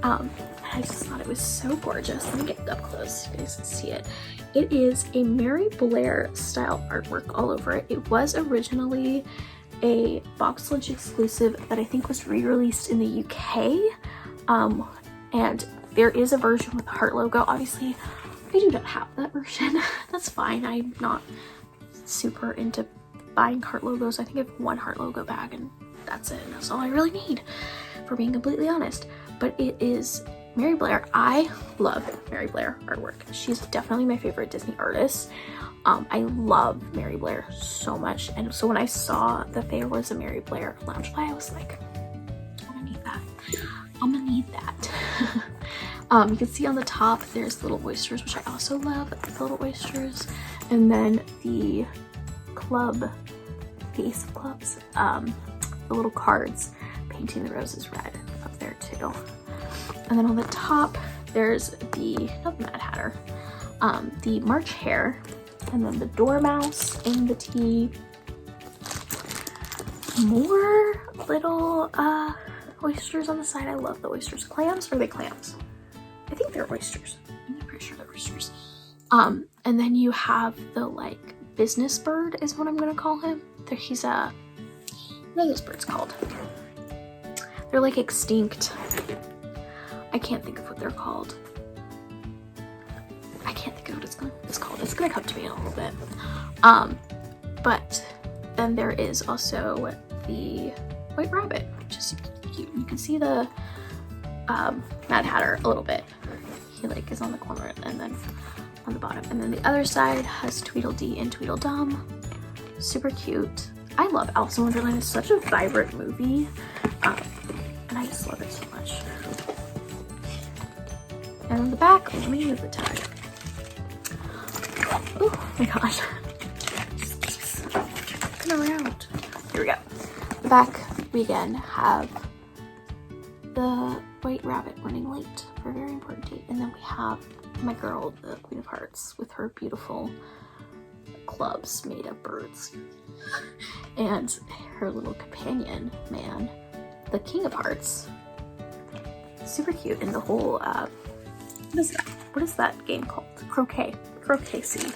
I just thought it was so gorgeous. Let me get up close so you guys can see it. It is a Mary Blair style artwork all over it. It was originally a box lunch exclusive that I think was re-released in the UK. And there is a version with the heart logo. Obviously, I do not have that version. That's fine. I'm not super into buying heart logos. I think I have one heart logo bag and that's it. That's all I really need, for being completely honest. But it is Mary Blair. I love Mary Blair artwork. She's definitely my favorite Disney artist. I love Mary Blair so much. And so when I saw that there was a Mary Blair Loungefly, I was like, I'm gonna need that. I'm gonna need that. You can see on the top there's little oysters, which I also love, the little oysters. And then the club, the Ace of Clubs, the little cards painting the roses red up there too. And then on the top there's the, not the Mad Hatter, the March Hare, and then the Dormouse in the tea. More little oysters on the side. I love the oysters. Clams? Are they clams? I think they're oysters. I'm pretty sure they're oysters. And then you have the like business bird is what I'm gonna call him. He's a, what are those birds called? They're like extinct. I can't think of what they're called. I can't think of what it's it's called. It's gonna come to me in a little bit. But then there is also the White Rabbit, which is cute. You can see the Mad Hatter a little bit. He like is on the corner and then on the bottom. And then the other side has Tweedledee and Tweedledum. Super cute. I love Alice in Wonderland. It's such a vibrant movie. And I just love it so much. And on the back, let me move the tag. Oh my gosh. Spin around. Here we go. The back, we again have the White Rabbit running late for a very important date. And then we have my girl, the Queen of Hearts, with her beautiful clubs made of birds. And her little companion man, the King of Hearts. Super cute. And the whole, what is that game called? Croquet scene.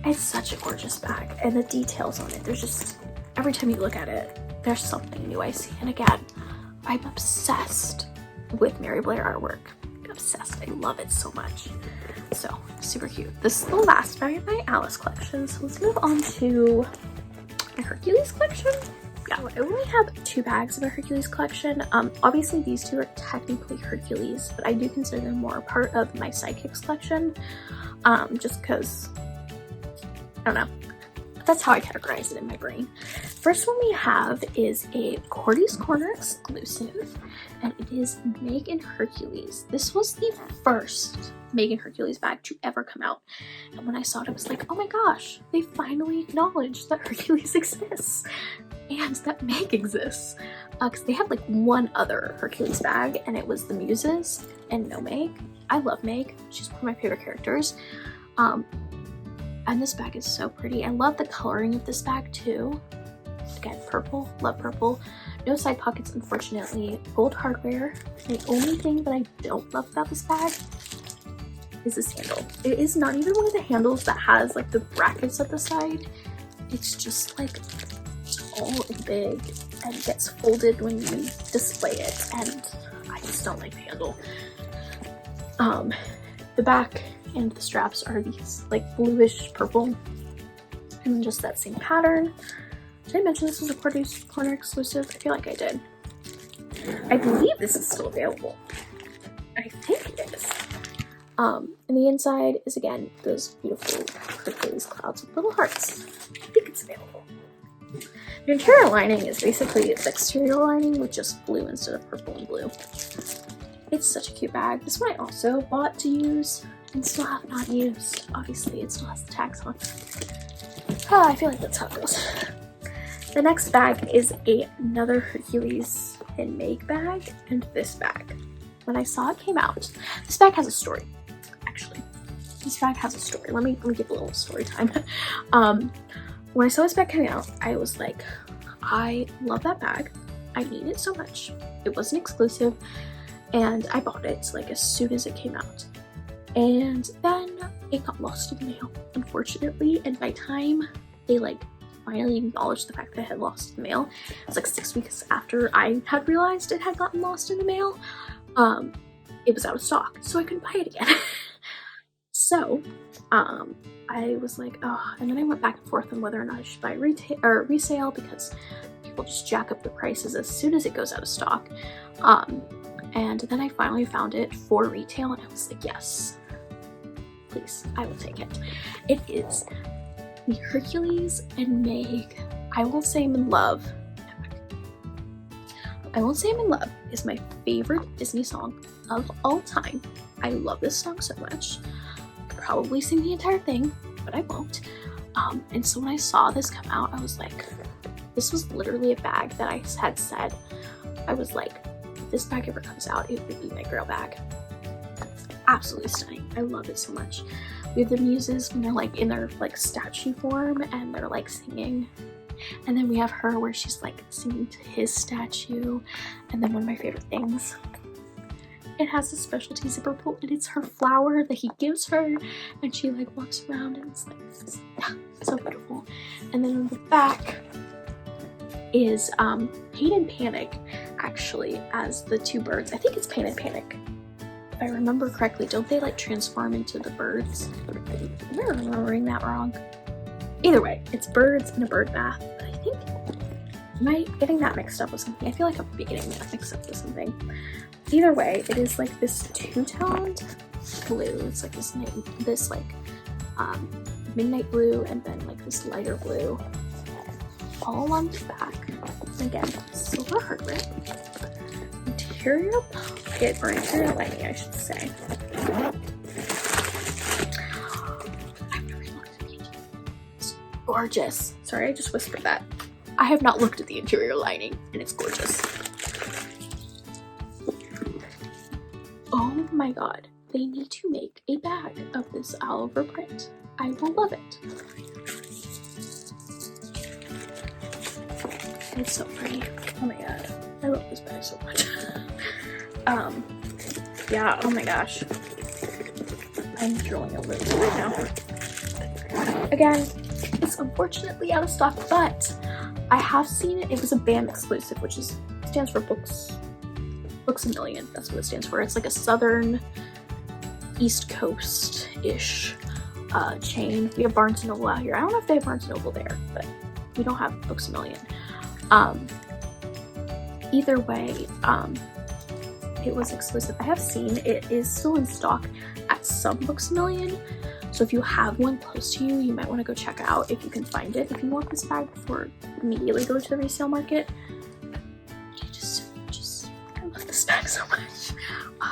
It's such a gorgeous bag. And the details on it, there's just, every time you look at it, there's something new I see. And again, I'm obsessed with Mary Blair artwork. Obsessed. I love it so much. So, super cute. This is the last bag in my Alice collection. So let's move on to my Hercules collection. Yeah, I only have 2 bags of a Hercules collection. Obviously these 2 are technically Hercules, but I do consider them more a part of my Sidekicks collection. Just because, I don't know. That's how I categorize it in my brain. First one we have is a Cordy's Corner exclusive, and it is Meg and Hercules. This was the first Meg and Hercules bag to ever come out. And when I saw it, I was like, oh my gosh, they finally acknowledged that Hercules exists and that Meg exists. Because they had like one other Hercules bag, and it was the Muses and no Meg. I love Meg. She's one of my favorite characters. And this bag is so pretty. I love the coloring of this bag too. Again, purple, love purple. No side pockets, unfortunately. Gold hardware. The only thing that I don't love about this bag is this handle. It is not even one of the handles that has like the brackets at the side. It's just like tall and big and gets folded when you display it, and I just don't like the handle. The back and the straps are these like bluish purple, and just that same pattern. Did I mention this was a Cordy's Corner exclusive? I feel like I did. I believe this is still available. I think it is. And the inside is again those beautiful Hercules clouds with little hearts. I think it's available. The interior lining is basically the exterior lining with just blue instead of purple and blue. It's such a cute bag. This one I also bought to use and still have not used. Obviously, it still has the tags on. I feel like that's how it goes. The next bag is another Hercules and Meg bag, and this bag. When I saw it came out, this bag has a story. Actually, this bag has a story. Let me give a little story time. When I saw this bag coming out, I was like, I love that bag. I need it so much. It wasn't exclusive, and I bought it like as soon as it came out. And then it got lost in the mail, unfortunately. And by the time they like finally acknowledged the fact that it had lost in the mail, it was like 6 weeks after I had realized it had gotten lost in the mail. It was out of stock, so I couldn't buy it again. So, I was like, oh, and then I went back and forth on whether or not I should buy retail or resale, because people just jack up the prices as soon as it goes out of stock. And then I finally found it for retail, and I was like, yes, please, I will take it. It is the Hercules and Meg, I Won't Say I'm in Love. I Won't Say I'm in Love is my favorite Disney song of all time. I love this song so much. I could probably sing the entire thing, but I won't. And so when I saw this come out, I was like, this was literally a bag that I had said, I was like, if this bag ever comes out, it would be my girl bag. Absolutely stunning. I love it so much. We have the Muses when they're like in their like statue form and they're like singing. And then we have her where she's like singing to his statue. And then one of my favorite things, it has a specialty zipper pull, and it's her flower that he gives her, and she like walks around, and it's like, yeah, so beautiful. And then on the back is Pain and Panic, actually, as the two birds. I think it's Pain and Panic. if I remember correctly, don't they like transform into the birds? Am I remembering that wrong? Either way, it's birds in a bird bath. But I think, am I getting that mixed up with something? I feel like I'm getting that mixed up with something. Either way, it is like this two-toned blue. It's like this like midnight blue and then like this lighter blue all along the back. Again, silver hardware. Interior pocket, or interior lining, I should say. It's gorgeous. Sorry, I just whispered that. I have not looked at the interior lining, and it's gorgeous. Oh my god. They need to make a bag of this all over print. I will love it. It's so pretty. Oh my god. I love this bag so much. Yeah, oh my gosh. I'm drooling over it right now. Again, it's unfortunately out of stock, but I have seen it. It was a BAM exclusive, which stands for Books a Million. That's what it stands for. It's like a southern East Coast-ish chain. We have Barnes & Noble out here. I don't know if they have Barnes & Noble there, but we don't have Books a Million. Either way, it was exclusive. I have seen it is still in stock at some Books a Million, so if you have one close to you, you might want to go check out if you can find it. If you want this bag before immediately go to the resale market. I love this bag so much.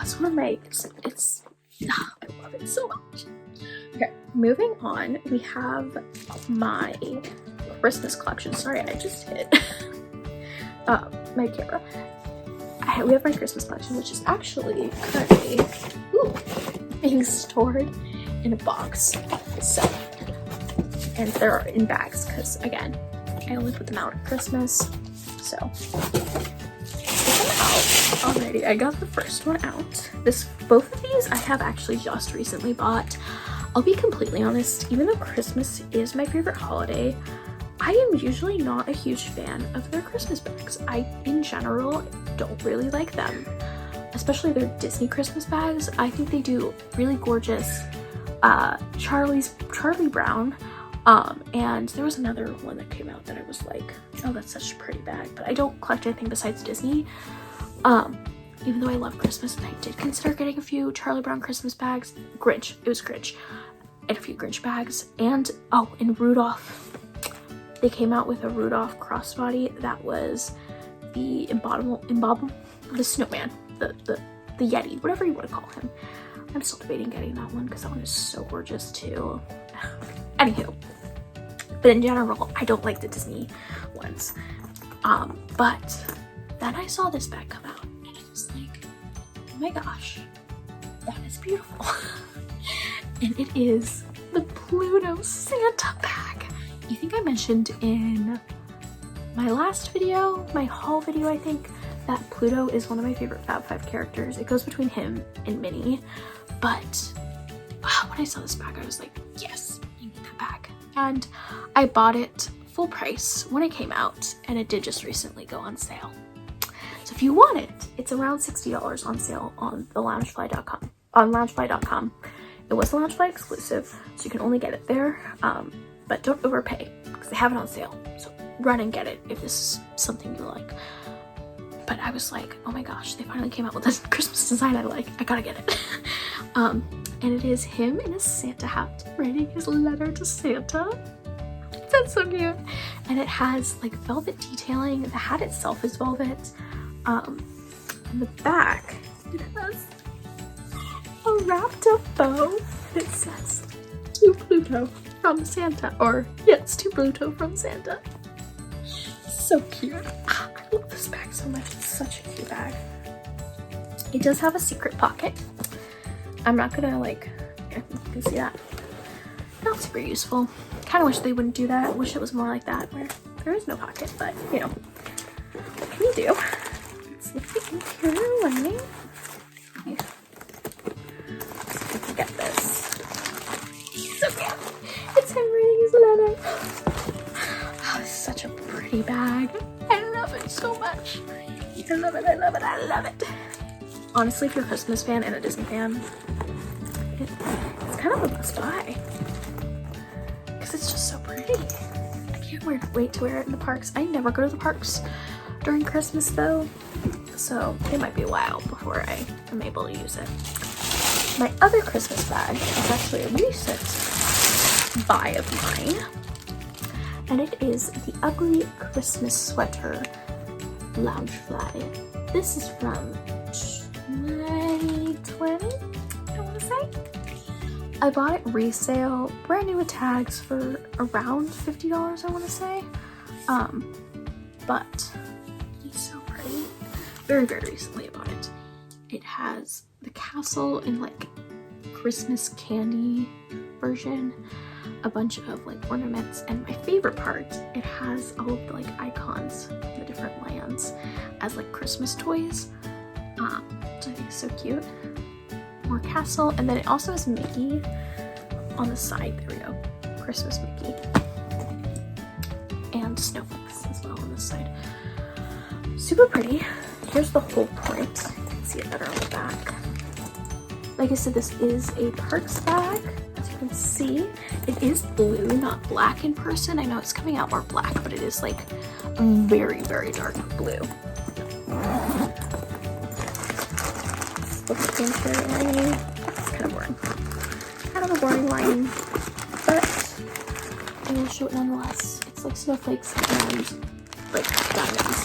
It's one of my, I love it so much. Okay, moving on, we have my Christmas collection. Sorry, I just hit my camera. We have my Christmas collection, which is actually currently being stored in a box. So, and they're in bags because, again, I only put them out at Christmas. So, alrighty, I got the first one out. Both of these I have actually just recently bought. I'll be completely honest, even though Christmas is my favorite holiday, I am usually not a huge fan of their Christmas bags. I, in general, don't really like them, especially their Disney Christmas bags. I think they do really gorgeous. Charlie Brown, and there was another one that came out that I was like, oh, that's such a pretty bag, but I don't collect anything besides Disney. Even though I love Christmas, and I did consider getting a few Charlie Brown Christmas bags. Grinch, it was Grinch, and a few Grinch bags, and and Rudolph. They came out with a Rudolph crossbody that was the the snowman, the Yeti, whatever you want to call him. I'm still debating getting that one because that one is so gorgeous too. Anywho, but in general, I don't like the Disney ones. But then I saw this bag come out and I was like, oh my gosh, that is beautiful. And it is the Pluto Santa bag. You think I mentioned in my last video, my haul video, I think, that Pluto is one of my favorite Fab 5 characters. It goes between him and Minnie. But when I saw this bag, I was like, yes, I need that bag. And I bought it full price when it came out, and it did just recently go on sale. So if you want it, it's around $60 on sale on the Loungefly.com. On Loungefly.com. It was a Loungefly exclusive, so you can only get it there. But don't overpay because they have it on sale. So run and get it if this is something you like. But I was like, oh my gosh, they finally came out with this Christmas design I like. I gotta get it. And it is him in a Santa hat writing his letter to Santa. That's so cute. And it has like velvet detailing. The hat itself is velvet. And the back, it has a wrapped up bow. It says, to Pluto from Santa. Or, yes, to Pluto from Santa. So cute. I love this bag so much. It's such a cute bag. It does have a secret pocket. I'm not gonna like, you can see that. Not super useful. Kind of wish they wouldn't do that. Wish it was more like that where there is no pocket, but you know, what can you do? Let's look at the interior lining. Okay. Let's see if we can get this. So cute. It's him reading his letter. Oh, it's such a pretty bag. I love it so much. I love it, I love it, I love it. honestly, if you're a Christmas fan and a Disney fan, it's kind of a must buy because it's just so pretty. I can't wait to wear it in the parks. I never go to the parks during Christmas though, so it might be a while before I am able to use it. My other Christmas bag is actually a recent buy of mine, and it is the Ugly Christmas Sweater Loungefly. This is from 2020, I want to say. I bought it resale, brand new with tags for around $50, I want to say. But it's so pretty. Very, very recently I bought it. It has the castle in like Christmas candy version, a bunch of like ornaments, and my favorite part, it has all of the like icons from the different lands as like Christmas toys, which I think is so cute. More castle, and then it also has Mickey on the side. There we go, Christmas Mickey, and snowflakes as well on this side. Super pretty. Here's the whole print. You can see it better on the back. Like I said, this is a Parks bag. As you can see, it is blue, not black in person. I know it's coming out more black, but it is like a very, very dark blue. Look at the interior lining. It's kind of boring. Kind of a boring lining, but I will show it nonetheless. It's like snowflakes and like diamonds.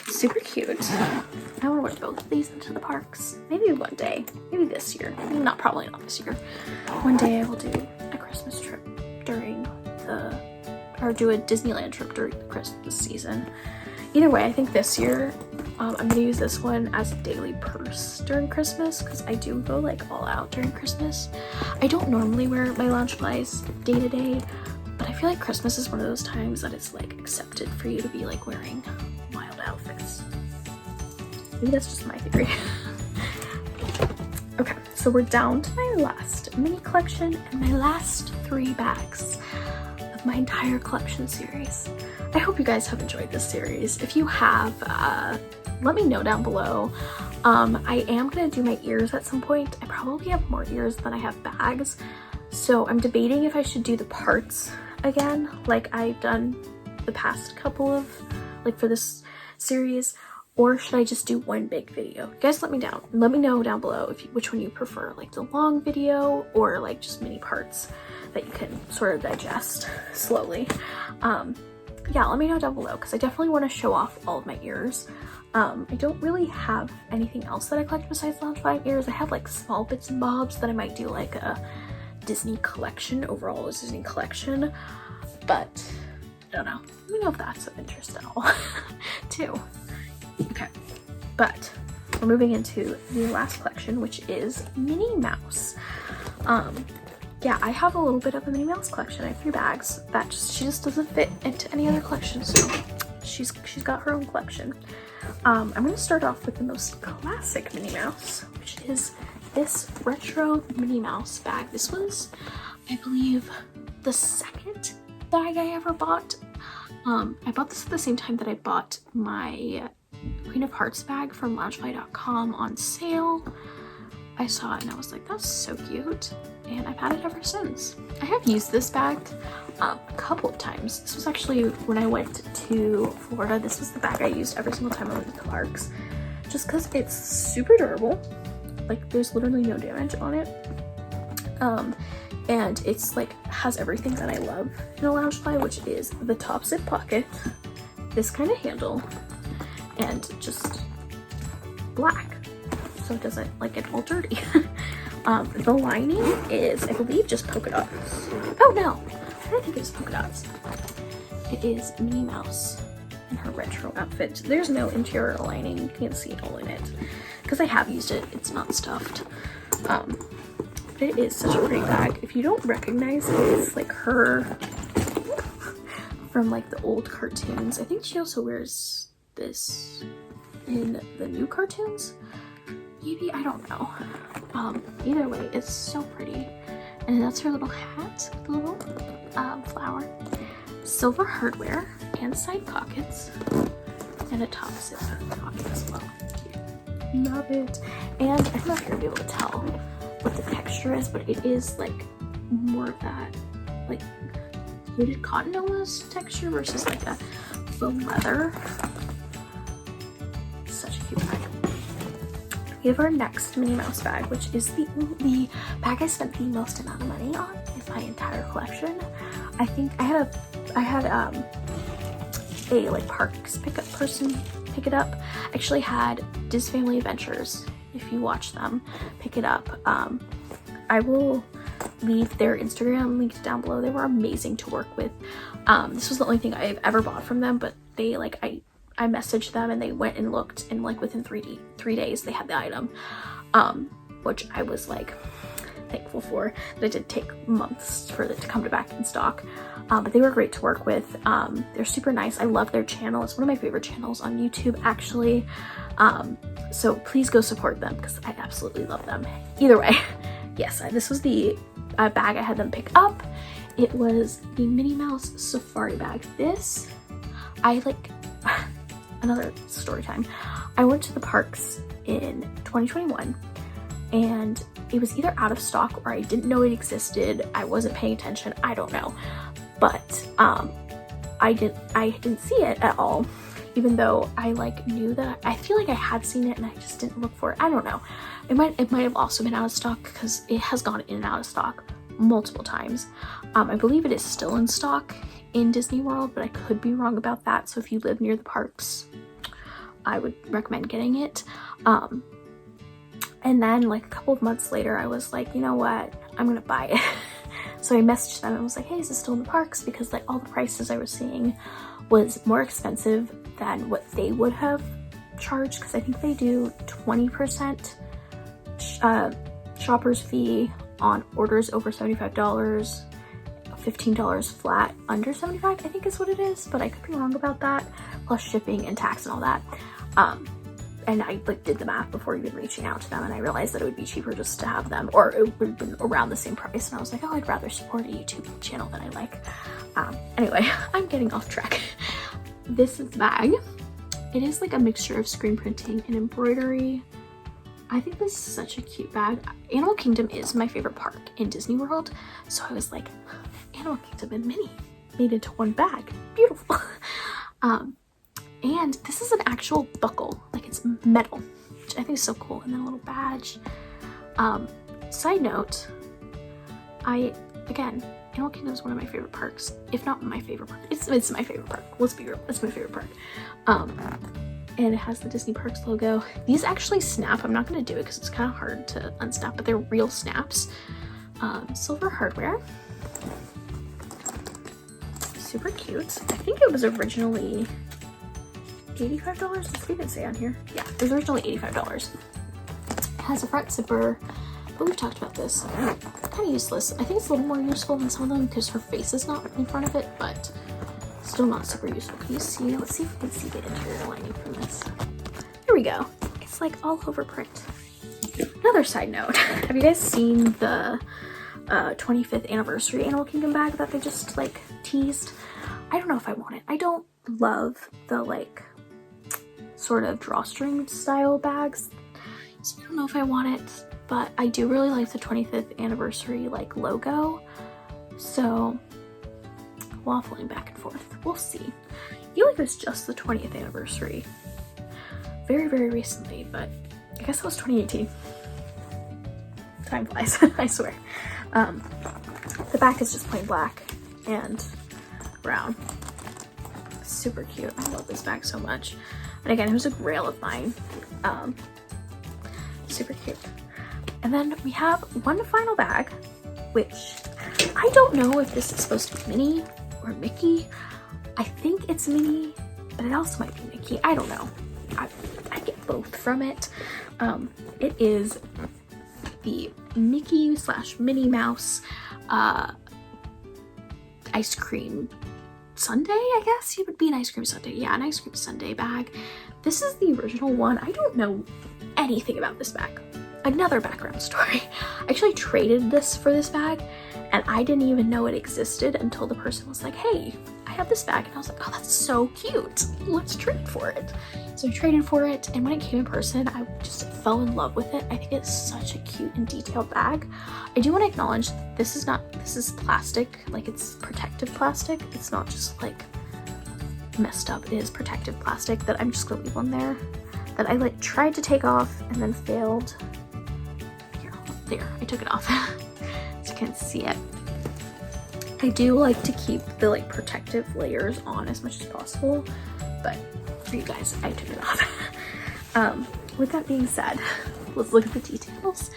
Super cute. I want to wear both of these into the parks. Maybe one day. Maybe this year. Probably not this year. One day I will do a Christmas trip do a Disneyland trip during the Christmas season. Either way, I think this year I'm going to use this one as a daily purse during Christmas because I do go like all out during Christmas. I don't normally wear my Loungeflies day to day, but I feel like Christmas is one of those times that it's like accepted for you to be like wearing wild outfits. Maybe that's just my theory. Okay, so we're down to my last mini collection and my last 3 bags of my entire collection series. I hope you guys have enjoyed this series. If you have, let me know down below. I am gonna do my ears at some point. I probably have more ears than I have bags, so I'm debating if I should do the parts again, like I've done the past couple of, like for this series, or should I just do one big video? You guys let me know down below which one you prefer, like the long video or like just mini parts that you can sort of digest slowly. Yeah, let me know down below because I definitely want to show off all of my ears. I don't really have anything else that I collect besides Loungefly ears. I have like small bits and bobs that I might do like a Disney collection, overall Disney collection, but I don't know. Let me know if that's of interest at all too. Okay, but we're moving into the last collection, which is Minnie Mouse. Yeah, I have a little bit of a Minnie Mouse collection. I have 3 bags that she just doesn't fit into any other collection, so she's got her own collection. I'm gonna start off with the most classic Minnie Mouse, which is this retro Minnie Mouse bag. This was, I believe, the second bag I ever bought. I bought this at the same time that I bought my Queen of Hearts bag from Loungefly.com on sale. I saw it and I was like, that's so cute, and I've had it ever since. I have used this bag a couple of times. This was actually when I went to Florida. This was the bag I used every single time I went to the parks, just because it's super durable. Like there's literally no damage on it, and it's like has everything that I love in a Loungefly, which is the top zip pocket, this kind of handle, and just black, so it doesn't like get all dirty. The lining is, I believe, just polka dots. Oh no, I don't think it's polka dots. It is Minnie Mouse in her retro outfit. There's no interior lining. You can't see it all in it because I have used it. It's not stuffed. It is such a pretty bag. If you don't recognize it, it's like her from like the old cartoons. I think she also wears this in the new cartoons. Maybe, I don't know. Either way, it's so pretty. And that's her little hat, the little flower. Silver hardware and side pockets. And a top zip pocket as well. Love it. And I don't know if you'll be able to tell what the texture is, but it is like more of that like fluted cotton almost texture versus like a foam leather. Such a cute bag. We have our next Minnie Mouse bag, which is the bag I spent the most amount of money on in my entire collection. I think I had a like parks pickup person pick it up. I actually had Diz Family Adventures, if you watch them, pick it up. I will leave their Instagram linked down below. They were amazing to work with. This was the only thing I've ever bought from them, but they like I messaged them and they went and looked, and like within 3 days they had the item, which I was like thankful for. But it did take months for it to come back in stock. But they were great to work with. They're super nice. I love their channel. It's one of my favorite channels on YouTube, actually. So please go support them because I absolutely love them. Either way, yes, this was the bag I had them pick up. It was the Minnie Mouse Safari bag. This, I like, another story time. I went to the parks in 2021 and it was either out of stock or I didn't know it existed. I wasn't paying attention. I don't know. But I didn't see it at all, even though I like knew that I feel like I had seen it and I just didn't look for it. I don't know. It might have also been out of stock because it has gone in and out of stock multiple times. I believe it is still in stock in Disney World, but I could be wrong about that. So if you live near the parks, I would recommend getting it. And then like a couple of months later, I was like, you know what? I'm gonna buy it. So I messaged them and was like, hey, is this still in the parks? Because like all the prices I was seeing was more expensive than what they would have charged. Because I think they do 20% shopper's fee on orders over $75, $15 flat under $75, I think is what it is. But I could be wrong about that. Plus shipping and tax and all that. And I like did the math before even reaching out to them, and I realized that it would be cheaper just to have them, or it would have been around the same price. And I was like, oh, I'd rather support a YouTube channel that I like. Anyway, I'm getting off track. This is the bag. It is like a mixture of screen printing and embroidery. I think this is such a cute bag. Animal Kingdom is my favorite park in Disney World, so I was like, Animal Kingdom and Minnie made into one bag. Beautiful. And this is an actual buckle, like it's metal, which I think is so cool. And then a little badge. Side note, again, Animal Kingdom is one of my favorite parks, if not my favorite park. It's my favorite park. Let's be real, it's my favorite park. And it has the Disney Parks logo. These actually snap. I'm not gonna do it because it's kind of hard to unsnap, but they're real snaps. Silver hardware. Super cute. I think it was originally $85. Let's even say on here. Yeah, it was originally $85. It has a front zipper, but we've talked about this. Kind of useless. I think it's a little more useful than some of them because her face is not in front of it, but still not super useful. Can you see? Let's see if we can see the interior lining from this. Here we go. It's like all over print. Another side note. Have you guys seen the 25th anniversary Animal Kingdom bag that they just like teased? I don't know if I want it. I don't love the like sort of drawstring style bags, so I don't know if I want it, but I do really like the 25th anniversary like logo, so waffling back and forth. We'll see. I feel like it's just the 20th anniversary very, very recently, but I guess it was 2018. Time flies. I swear. The back is just plain black and brown. Super cute. I love this bag so much. And again, it was a grail of mine. Super cute. And then we have one final bag, which I don't know if this is supposed to be Minnie or Mickey. I think it's Minnie, but it also might be Mickey. I don't know. I get both from it. It is the Mickey / Minnie Mouse ice cream sundae, I guess it would be an ice cream sundae. Yeah, an ice cream sundae bag. This is the original one. I don't know anything about this bag. Another background story. I actually traded this for this bag and I didn't even know it existed until the person was like, hey, I have this bag and I was like, oh, that's so cute. Let's trade for it. So I traded for it, and when it came in person, I just fell in love with it. I think it's such a cute and detailed bag. I do want to acknowledge this is plastic, like it's protective plastic. It's not just like messed up. It is protective plastic that I'm just gonna leave on there, that I like tried to take off and then failed. Here, there, I took it off. So you can't see it. I do like to keep the like protective layers on as much as possible, but for you guys, I took it off. With that being said, let's look at the details.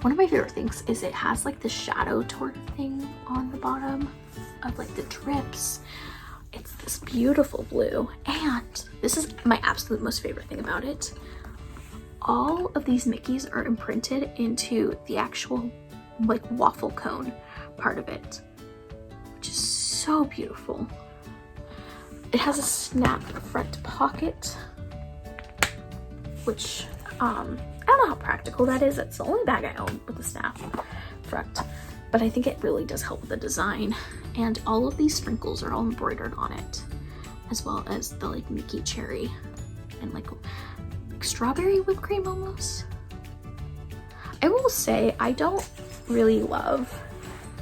One of my favorite things is it has like the shadow torn thing on the bottom of like the drips. It's this beautiful blue, and this is my absolute most favorite thing about it. All of these Mickeys are imprinted into the actual like waffle cone part of it, which is so beautiful. It has a snap front pocket, which I don't know how practical that is. It's the only bag I own with a snap front, but I think it really does help with the design. And all of these sprinkles are all embroidered on it, as well as the like Mickey cherry and like strawberry whipped cream almost. I will say I don't really love,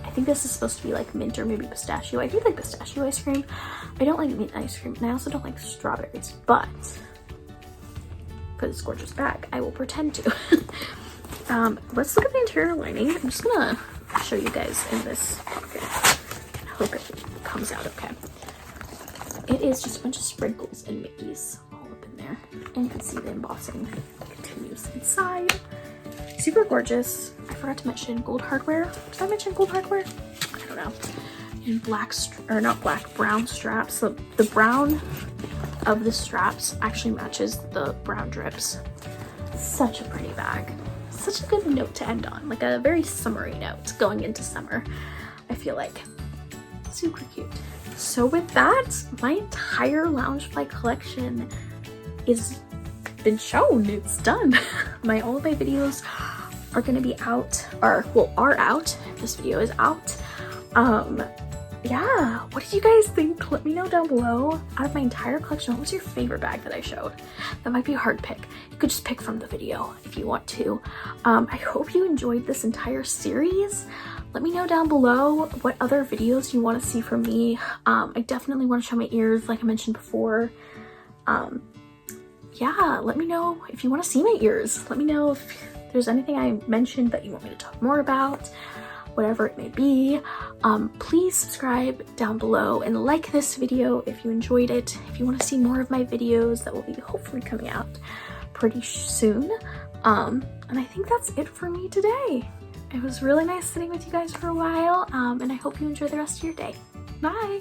I think this is supposed to be like mint or maybe pistachio. I do like pistachio ice cream. I don't like mint ice cream, and I also don't like strawberries, but for this gorgeous bag, I will pretend to. Let's look at the interior lining. I'm just gonna show you guys in this pocket. I hope it comes out okay. It is just a bunch of sprinkles and Mickeys all up in there, and you can see the embossing continues inside. Super gorgeous. I forgot to mention gold hardware. Did I mention gold hardware? I don't know. And brown straps. The brown of the straps actually matches the brown drips. Such a pretty bag. Such a good note to end on. Like a very summery note going into summer, I feel like. Super cute. So with that, my entire Loungefly collection is been shown. It's done. All of my videos are gonna be out, or well, are out. This video is out. Yeah, what did you guys think? Let me know down below. Out of my entire collection, what was your favorite bag that I showed? That might be a hard pick. You could just pick from the video if you want to. I hope you enjoyed this entire series. Let me know down below what other videos you want to see from me. I definitely want to show my ears like I mentioned before. Yeah, let me know if you want to see my ears. Let me know if there's anything I mentioned that you want me to talk more about, whatever it may be. Please subscribe down below and like this video if you enjoyed it. If you want to see more of my videos that will be hopefully coming out pretty soon. And I think that's it for me today. It was really nice sitting with you guys for a while, and I hope you enjoy the rest of your day. Bye!